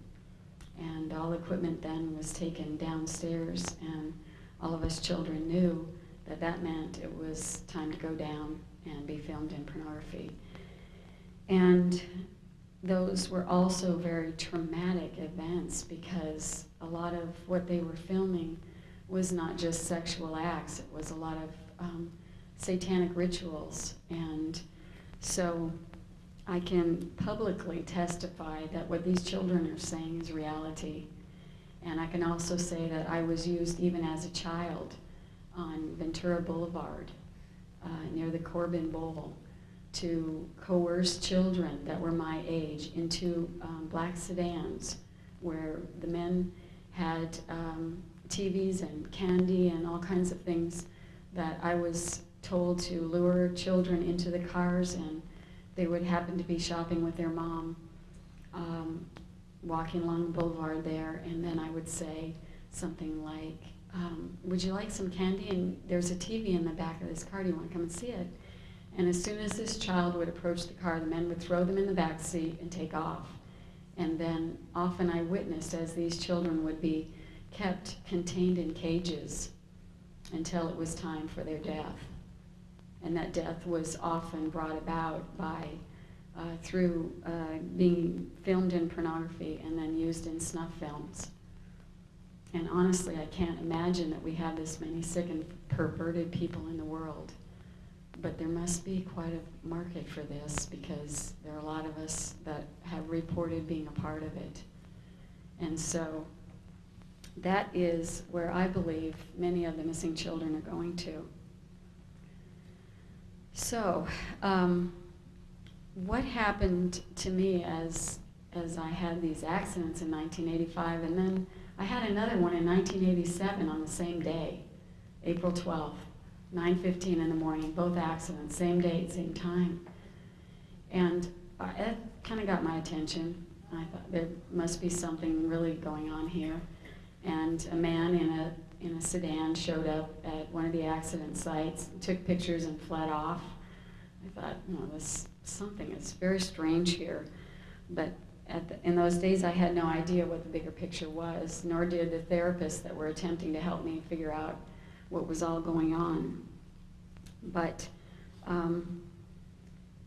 And all the equipment then was taken downstairs, and all of us children knew that that meant it was time to go down and be filmed in pornography. And those were also very traumatic events, because a lot of what they were filming was not just sexual acts, it was a lot of satanic rituals. And so I can publicly testify that what these children are saying is reality. And I can also say that I was used even as a child on Ventura Boulevard near the Corbin Bowl to coerce children that were my age into black sedans where the men had TVs and candy and all kinds of things that I was told to lure children into the cars, and they would happen to be shopping with their mom, walking along the boulevard there, and then I would say something like, would you like some candy? And there's a TV in the back of this car, do you want to come and see it? And as soon as this child would approach the car, the men would throw them in the back seat and take off. And then often I witnessed as these children would be kept contained in cages until it was time for their death. And that death was often brought about by through being filmed in pornography and then used in snuff films. And honestly, I can't imagine that we have this many sick and perverted people in the world. But there must be quite a market for this, because there are a lot of us that have reported being a part of it. And so that is where I believe many of the missing children are going to. So, what happened to me as I had these accidents in 1985, and then I had another one in 1987 on the same day, April 12th, 9:15 in the morning, both accidents, same date, same time. And kind of got my attention. I thought there must be something really going on here. And a man in a sedan showed up at one of the accident sites, took pictures and fled off. I thought, this something is very strange here. But in those days, I had no idea what the bigger picture was, nor did the therapists that were attempting to help me figure out what was all going on. But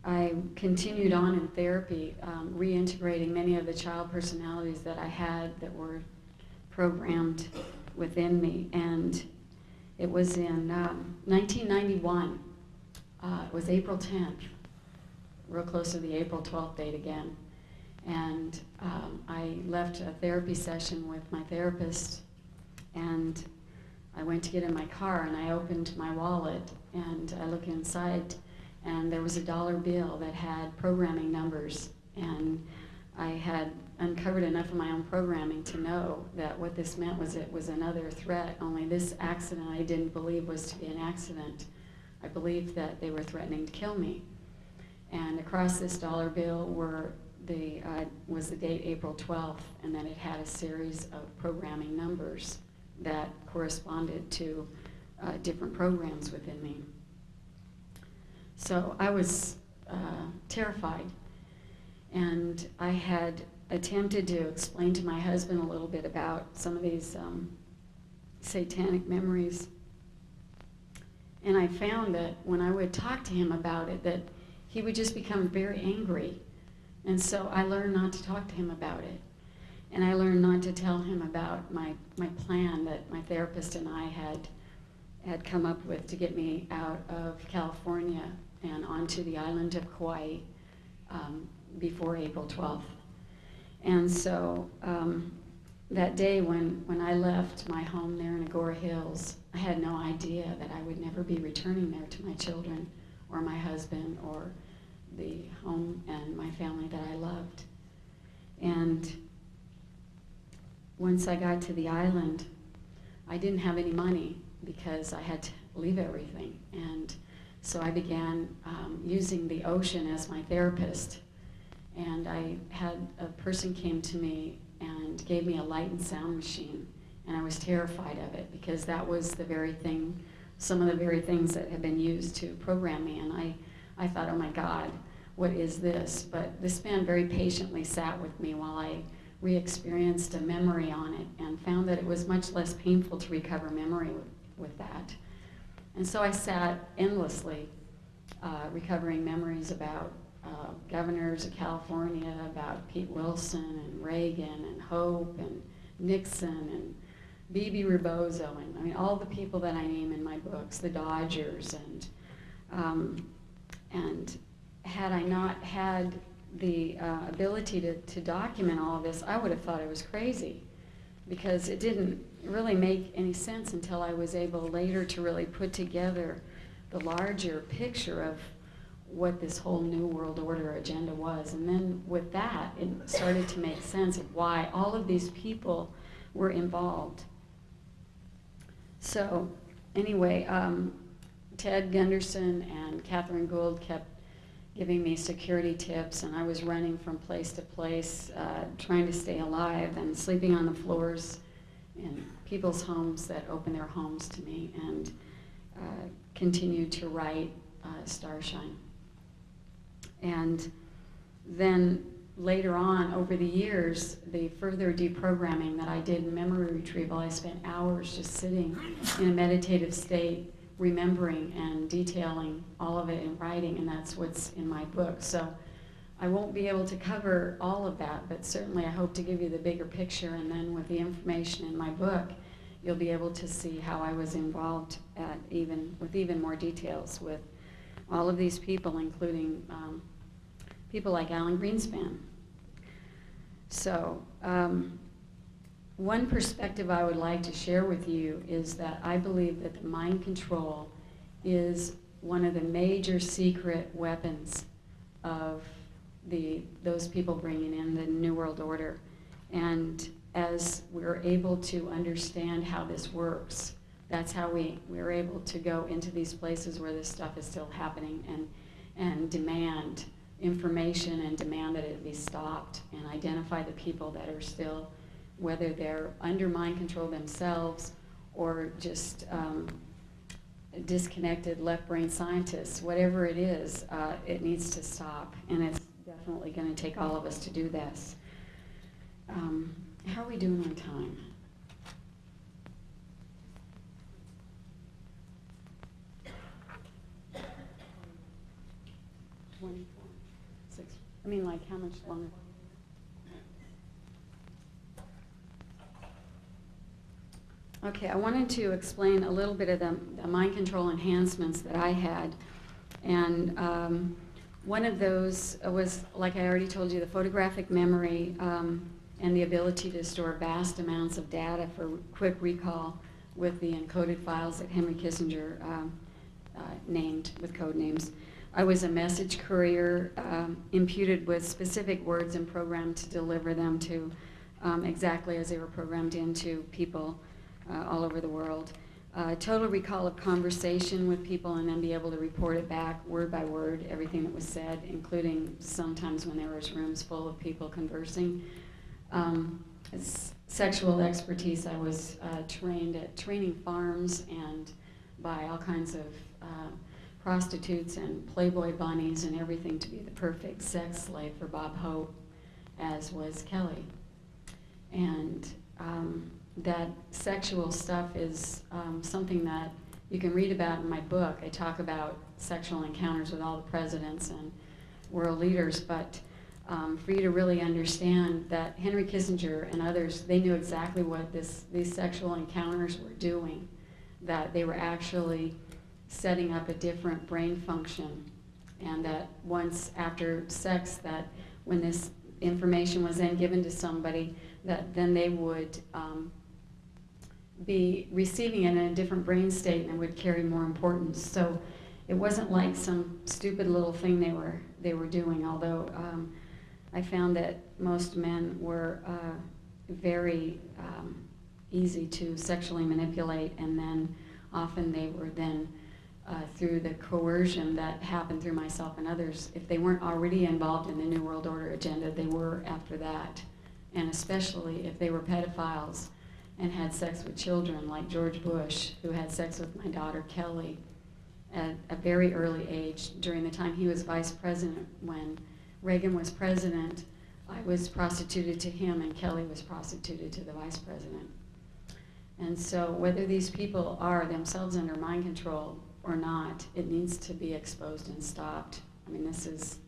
I continued on in therapy, reintegrating many of the child personalities that I had that were programmed within me. And it was in 1991. It was April 10th, real close to the April 12th date again. And I left a therapy session with my therapist, and I went to get in my car, and I opened my wallet, and I looked inside, and there was a dollar bill that had programming numbers. And I had uncovered enough of my own programming to know that what this meant was it was another threat, only this accident I didn't believe was to be an accident. I believed that they were threatening to kill me. And across this dollar bill was the date April 12th, and then it had a series of programming numbers that corresponded to different programs within me. So I was terrified, and I had attempted to explain to my husband a little bit about some of these satanic memories. And I found that when I would talk to him about it, that he would just become very angry. And so I learned not to talk to him about it. And I learned not to tell him about my plan that my therapist and I had come up with to get me out of California and onto the island of Kauai before April 12th. And so that day when I left my home there in Agora Hills, I had no idea that I would never be returning there to my children or my husband or the home and my family that I loved. And once I got to the island, I didn't have any money because I had to leave everything. And so I began using the ocean as my therapist. And I had a person came to me and gave me a light and sound machine. And I was terrified of it because that was the very thing, some of the very things that had been used to program me. And I thought, oh my God, what is this? But this man very patiently sat with me while I re-experienced a memory on it and found that it was much less painful to recover memory with that. And so I sat endlessly recovering memories about governors of California, about Pete Wilson and Reagan and Hope and Nixon and Bebe Rebozo, and I mean all the people that I name in my books, the Dodgers, and had I not had the ability to document all of this, I would have thought I was crazy, because it didn't really make any sense until I was able later to really put together the larger picture of what this whole New World Order agenda was. And then with that, it started to make sense of why all of these people were involved. So anyway, Ted Gunderson and Catherine Gould kept giving me security tips, and I was running from place to place, trying to stay alive and sleeping on the floors in people's homes that opened their homes to me, and continued to write Starshine. And then later on, over the years, the further deprogramming that I did in memory retrieval, I spent hours just sitting in a meditative state, remembering and detailing all of it in writing, and that's what's in my book. So I won't be able to cover all of that, but certainly I hope to give you the bigger picture, and then with the information in my book, you'll be able to see how I was involved with even more details with all of these people, including people like Alan Greenspan. So one perspective I would like to share with you is that I believe that the mind control is one of the major secret weapons of those people bringing in the New World Order. And as we're able to understand how this works, that's how we're able to go into these places where this stuff is still happening and demand information and demand that it be stopped and identify the people that are still, whether they're under mind control themselves or just disconnected left brain scientists, whatever it is, it needs to stop. And it's definitely going to take all of us to do this. How are we doing on time? 24, 6. I mean, like, how much longer? Okay, I wanted to explain a little bit of the mind control enhancements that I had. And one of those was, like I already told you, the photographic memory and the ability to store vast amounts of data for quick recall with the encoded files that Henry Kissinger named with code names. I was a message courier imputed with specific words and programmed to deliver them to exactly as they were programmed into people all over the world. Total recall of conversation with people and then be able to report it back word by word, everything that was said, including sometimes when there was rooms full of people conversing. Sexual expertise, I was trained at training farms and by all kinds of prostitutes and Playboy bunnies and everything to be the perfect sex slave for Bob Hope, as was Kelly. And that sexual stuff is something that you can read about in my book. I talk about sexual encounters with all the presidents and world leaders, but for you to really understand that Henry Kissinger and others, they knew exactly what these sexual encounters were doing, that they were actually setting up a different brain function, and that once after sex, that when this information was then given to somebody, that then they would be receiving it in a different brain state and it would carry more importance. So it wasn't like some stupid little thing they were doing, although I found that most men were very easy to sexually manipulate, and then often they were then through the coercion that happened through myself and others, if they weren't already involved in the New World Order agenda, they were after that. And especially if they were pedophiles and had sex with children, like George Bush, who had sex with my daughter Kelly at a very early age during the time he was vice president. When Reagan was president, I was prostituted to him and Kelly was prostituted to the vice president. And so whether these people are themselves under mind control or not, it needs to be exposed and stopped. I mean, this is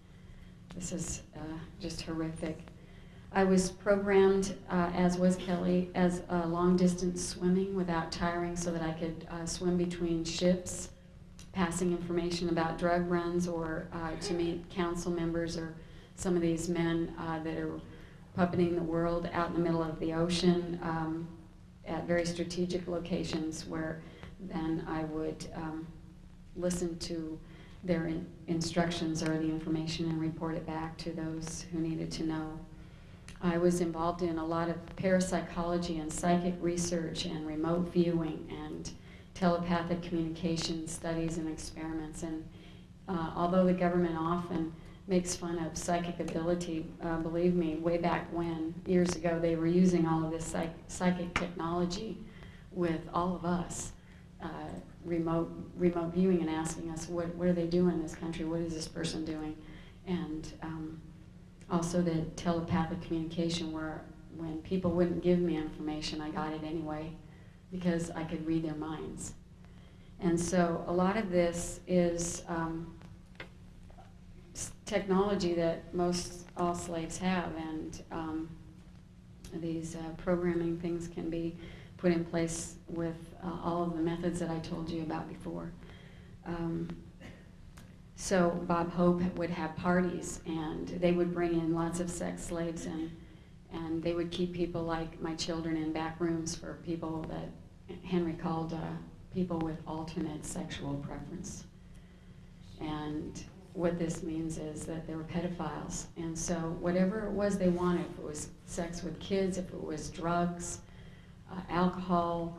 just horrific. I was programmed, as was Kelly, as long-distance swimming without tiring so that I could swim between ships, passing information about drug runs, or to meet council members or some of these men that are puppeting the world out in the middle of the ocean at very strategic locations, where then I would listen to their instructions or the information and report it back to those who needed to know. I was involved in a lot of parapsychology and psychic research and remote viewing and telepathic communication studies and experiments. And although the government often makes fun of psychic ability, believe me, way back when, years ago, they were using all of this psychic technology with all of us, remote viewing and asking us, what are they doing in this country? What is this person doing? And also the telepathic communication, where when people wouldn't give me information, I got it anyway because I could read their minds. And so a lot of this is technology that all slaves have, and these programming things can be put in place with all of the methods that I told you about before. So Bob Hope would have parties, and they would bring in lots of sex slaves, and they would keep people like my children in back rooms for people that Henry called people with alternate sexual preference. And what this means is that they were pedophiles. And so whatever it was they wanted, if it was sex with kids, if it was drugs, alcohol,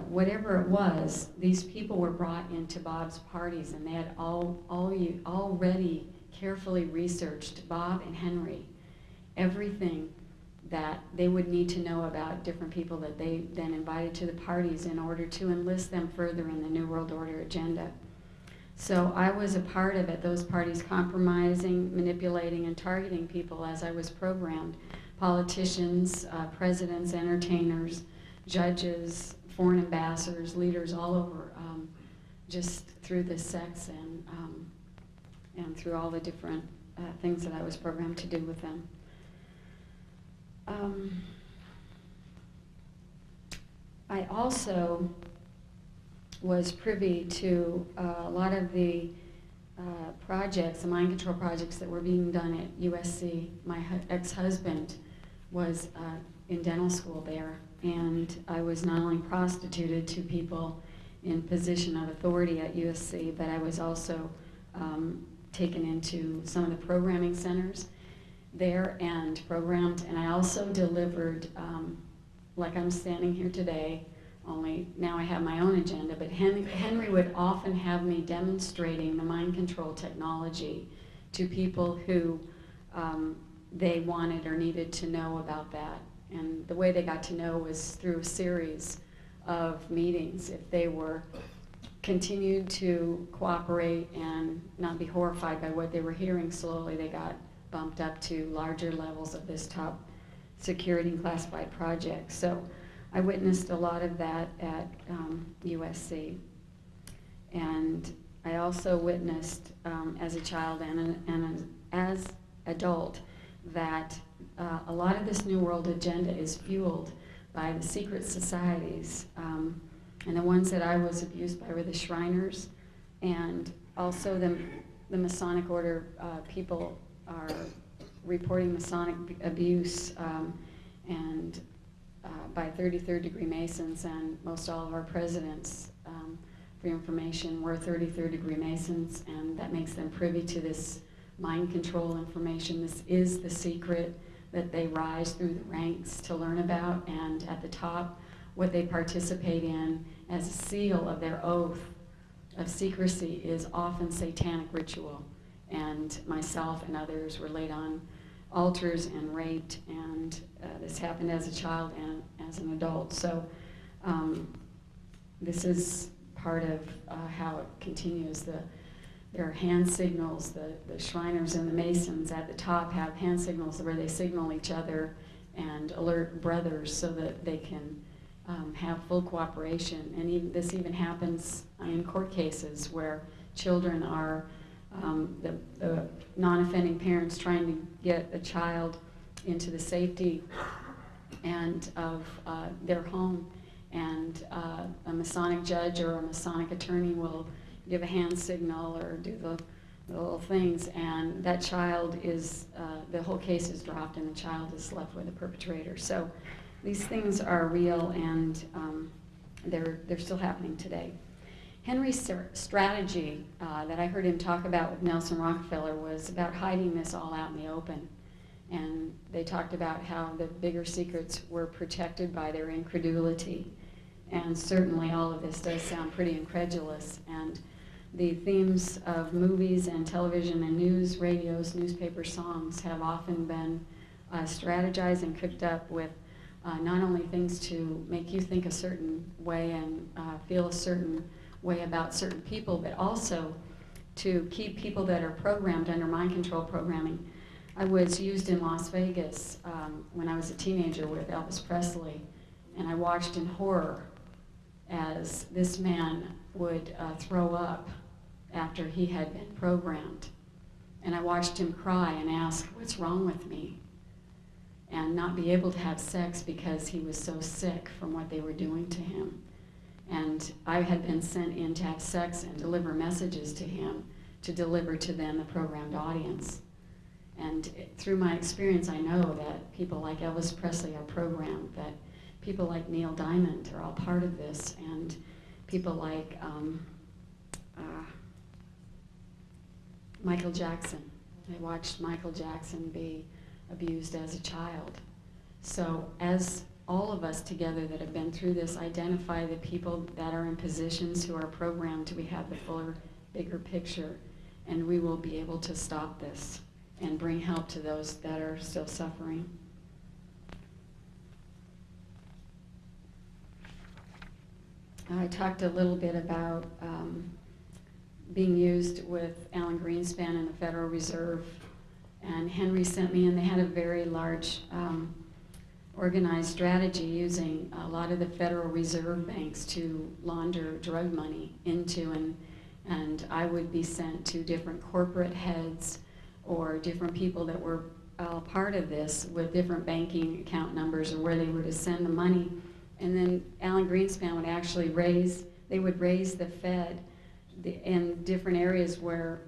whatever it was, these people were brought into Bob's parties, and they had already carefully researched, Bob and Henry, everything that they would need to know about different people that they then invited to the parties in order to enlist them further in the New World Order agenda. So I was a part of, at those parties, compromising, manipulating, and targeting people as I was programmed. Politicians, presidents, entertainers, judges, foreign ambassadors, leaders all over, just through the sex and through all the different things that I was programmed to do with them. I also was privy to a lot of the projects, the mind control projects that were being done at USC. My ex-husband was in dental school there, and I was not only prostituted to people in position of authority at USC, but I was also taken into some of the programming centers there and programmed, and I also delivered, like I'm standing here today, only now I have my own agenda, but Henry would often have me demonstrating the mind control technology to people who they wanted or needed to know about that. And the way they got to know was through a series of meetings. If they were continued to cooperate and not be horrified by what they were hearing, slowly they got bumped up to larger levels of this top security and classified project. So I witnessed a lot of that at USC. And I also witnessed as a child and as adult that a lot of this New World agenda is fueled by the secret societies. And the ones that I was abused by were the Shriners, and also the Masonic Order. People are reporting Masonic abuse and by 33rd degree Masons, and most all of our presidents, for information, were 33rd degree Masons, and that makes them privy to this mind control information. This is the secret that they rise through the ranks to learn about, and at the top, what they participate in as a seal of their oath of secrecy is often satanic ritual. And myself and others were laid on altars and raped, and this happened as a child and as an adult. So this is part of how it continues. There are hand signals. The Shriners and the Masons at the top have hand signals where they signal each other and alert brothers so that they can have full cooperation. And this even happens in court cases where children are, the non-offending parents trying to get a child into the safety and of their home, and a Masonic judge or a Masonic attorney will give a hand signal or do the little things, and that child is, the whole case is dropped and the child is left with the perpetrator. So these things are real, and they're still happening today. Henry's strategy that I heard him talk about with Nelson Rockefeller was about hiding this all out in the open. And they talked about how the bigger secrets were protected by their incredulity. And certainly all of this does sound pretty incredulous. And the themes of movies and television and news, radios, newspaper, songs have often been strategized and cooked up with not only things to make you think a certain way and feel a certain way about certain people, but also to keep people that are programmed under mind control programming. I was used in Las Vegas when I was a teenager with Elvis Presley, and I watched in horror as this man would throw up after he had been programmed. And I watched him cry and ask, "What's wrong with me?" and not be able to have sex because he was so sick from what they were doing to him. And I had been sent in to have sex and deliver messages to him, to deliver to them, the programmed audience. And through my experience, I know that people like Elvis Presley are programmed, that people like Neil Diamond are all part of this, and people like Michael Jackson. I watched Michael Jackson be abused as a child. So as all of us together that have been through this identify the people that are in positions who are programmed, we have the fuller, bigger picture. and we will be able to stop this and bring help to those that are still suffering. I talked a little bit about being used with Alan Greenspan and the Federal Reserve, and Henry sent me, and they had a very large organized strategy using a lot of the Federal Reserve banks to launder drug money into, and I would be sent to different corporate heads or different people that were part of this with different banking account numbers or where they were to send the money. And then Alan Greenspan would actually raise the Fed in different areas where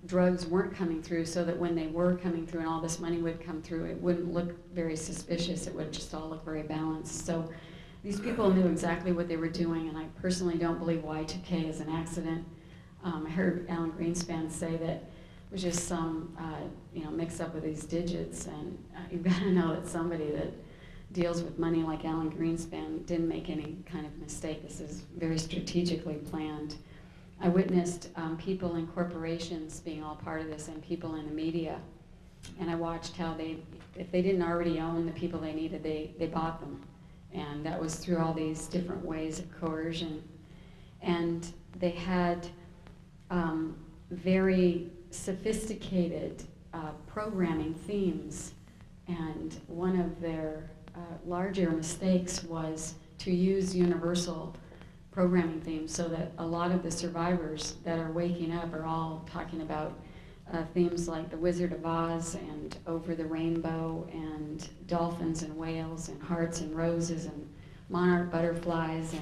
drugs weren't coming through, so that when they were coming through and all this money would come through, it wouldn't look very suspicious. It would just all look very balanced. So these people knew exactly what they were doing, and I personally don't believe Y2K is an accident. I heard Alan Greenspan say that it was just some mix up with these digits, and you've got to know that somebody that deals with money like Alan Greenspan didn't make any kind of mistake. This is very strategically planned. I witnessed people in corporations being all part of this, and people in the media, and I watched how if they didn't already own the people they needed, they bought them, and that was through all these different ways of coercion. And they had very sophisticated programming themes, and one of their larger mistakes was to use universal programming themes, so that a lot of the survivors that are waking up are all talking about themes like The Wizard of Oz and Over the Rainbow and dolphins and whales and hearts and roses and monarch butterflies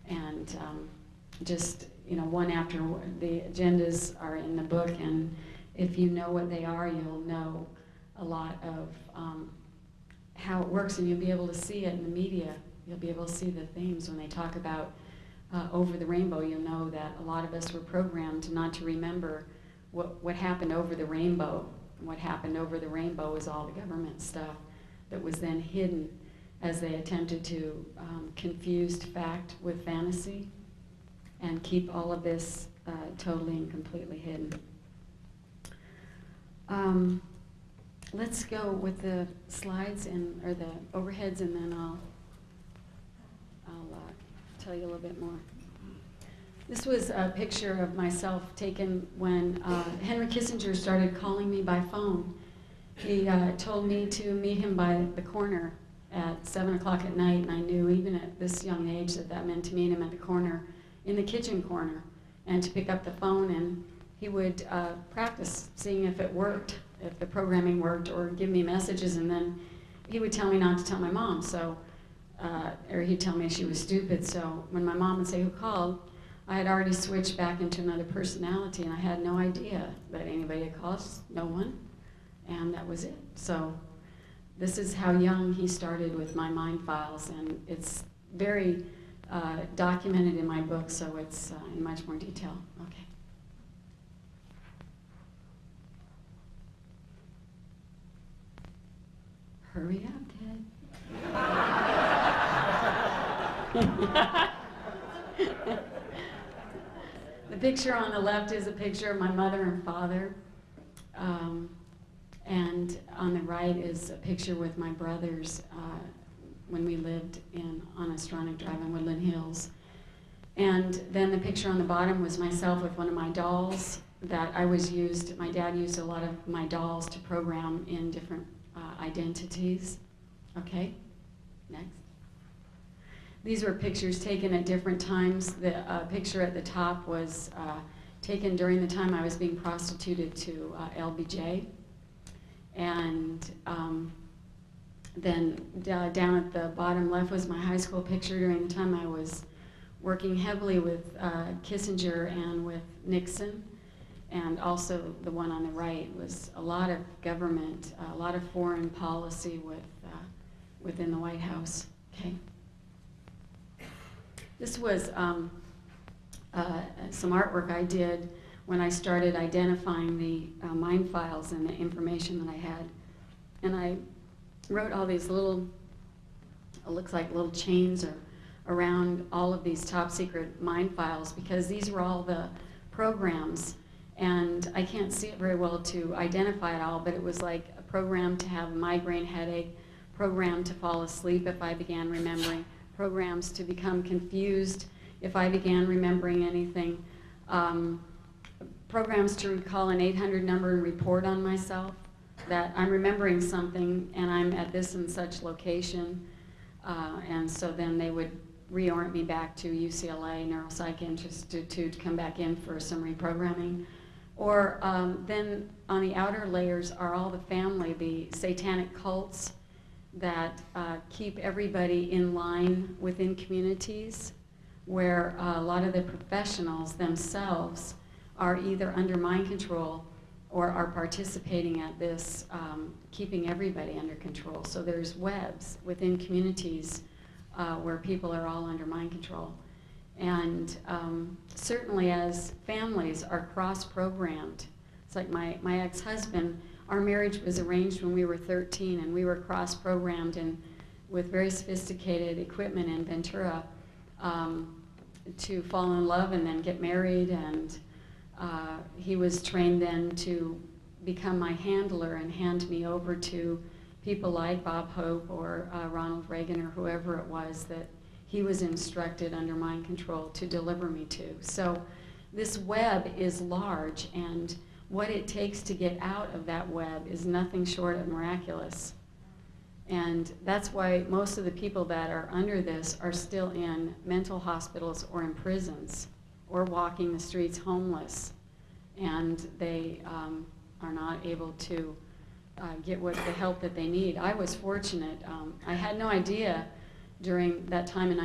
and just one after the agendas are in the book, and if you know what they are, you'll know a lot of how it works, and you'll be able to see it in the media. You'll be able to see the themes when they talk about over the rainbow. You'll know that a lot of us were programmed not to remember what happened over the rainbow. What happened over the rainbow was all the government stuff that was then hidden as they attempted to confuse fact with fantasy and keep all of this totally and completely hidden. Let's go with the slides or the overheads, and then I'll tell you a little bit more. This was a picture of myself taken when Henry Kissinger started calling me by phone. He told me to meet him by the corner at 7 o'clock at night, and I knew even at this young age that meant to meet him at the corner, in the kitchen corner, and to pick up the phone, and he would practice seeing if it worked, if the programming worked, or give me messages, and then he would tell me not to tell my mom, so, or he'd tell me she was stupid. So when my mom would say, "Who called?" I had already switched back into another personality, and I had no idea that anybody had called, no one, and that was it. So this is how young he started with my mind files, and it's very documented in my book, so it's in much more detail. Okay. Hurry up, Ted. The picture on the left is a picture of my mother and father, and on the right is a picture with my brothers when we lived on Astronic Drive in Woodland Hills. And then the picture on the bottom was myself with one of my dolls that my dad used a lot of my dolls to program in different identities. Okay, next. These were pictures taken at different times. The picture at the top was taken during the time I was being prostituted to LBJ. And then down at the bottom left was my high school picture during the time I was working heavily with Kissinger and with Nixon. And also the one on the right was a lot of government, a lot of foreign policy within the White House. Okay. This was some artwork I did when I started identifying the mind files and the information that I had. And I wrote all these little, it looks like little chains around all of these top secret mind files, because these were all the programs And I can't see it very well to identify it all, but it was like a program to have a migraine headache, program to fall asleep if I began remembering, programs to become confused if I began remembering anything, programs to recall an 800 number and report on myself that I'm remembering something and I'm at this and such location. And so then they would reorient me back to UCLA Neuropsych Institute to come back in for some reprogramming. Or then on the outer layers are all the family, the satanic cults that keep everybody in line within communities, where a lot of the professionals themselves are either under mind control or are participating at this, keeping everybody under control. So there's webs within communities where people are all under mind control. And certainly as families are cross-programmed, it's like my ex-husband, our marriage was arranged when we were 13, and we were cross-programmed and with very sophisticated equipment in Ventura to fall in love and then get married. And he was trained then to become my handler and hand me over to people like Bob Hope or Ronald Reagan or whoever it was that he was instructed under mind control to deliver me to. So this web is large, and what it takes to get out of that web is nothing short of miraculous. And that's why most of the people that are under this are still in mental hospitals or in prisons or walking the streets homeless, and they are not able to get the help that they need. I was fortunate. I had no idea during that time in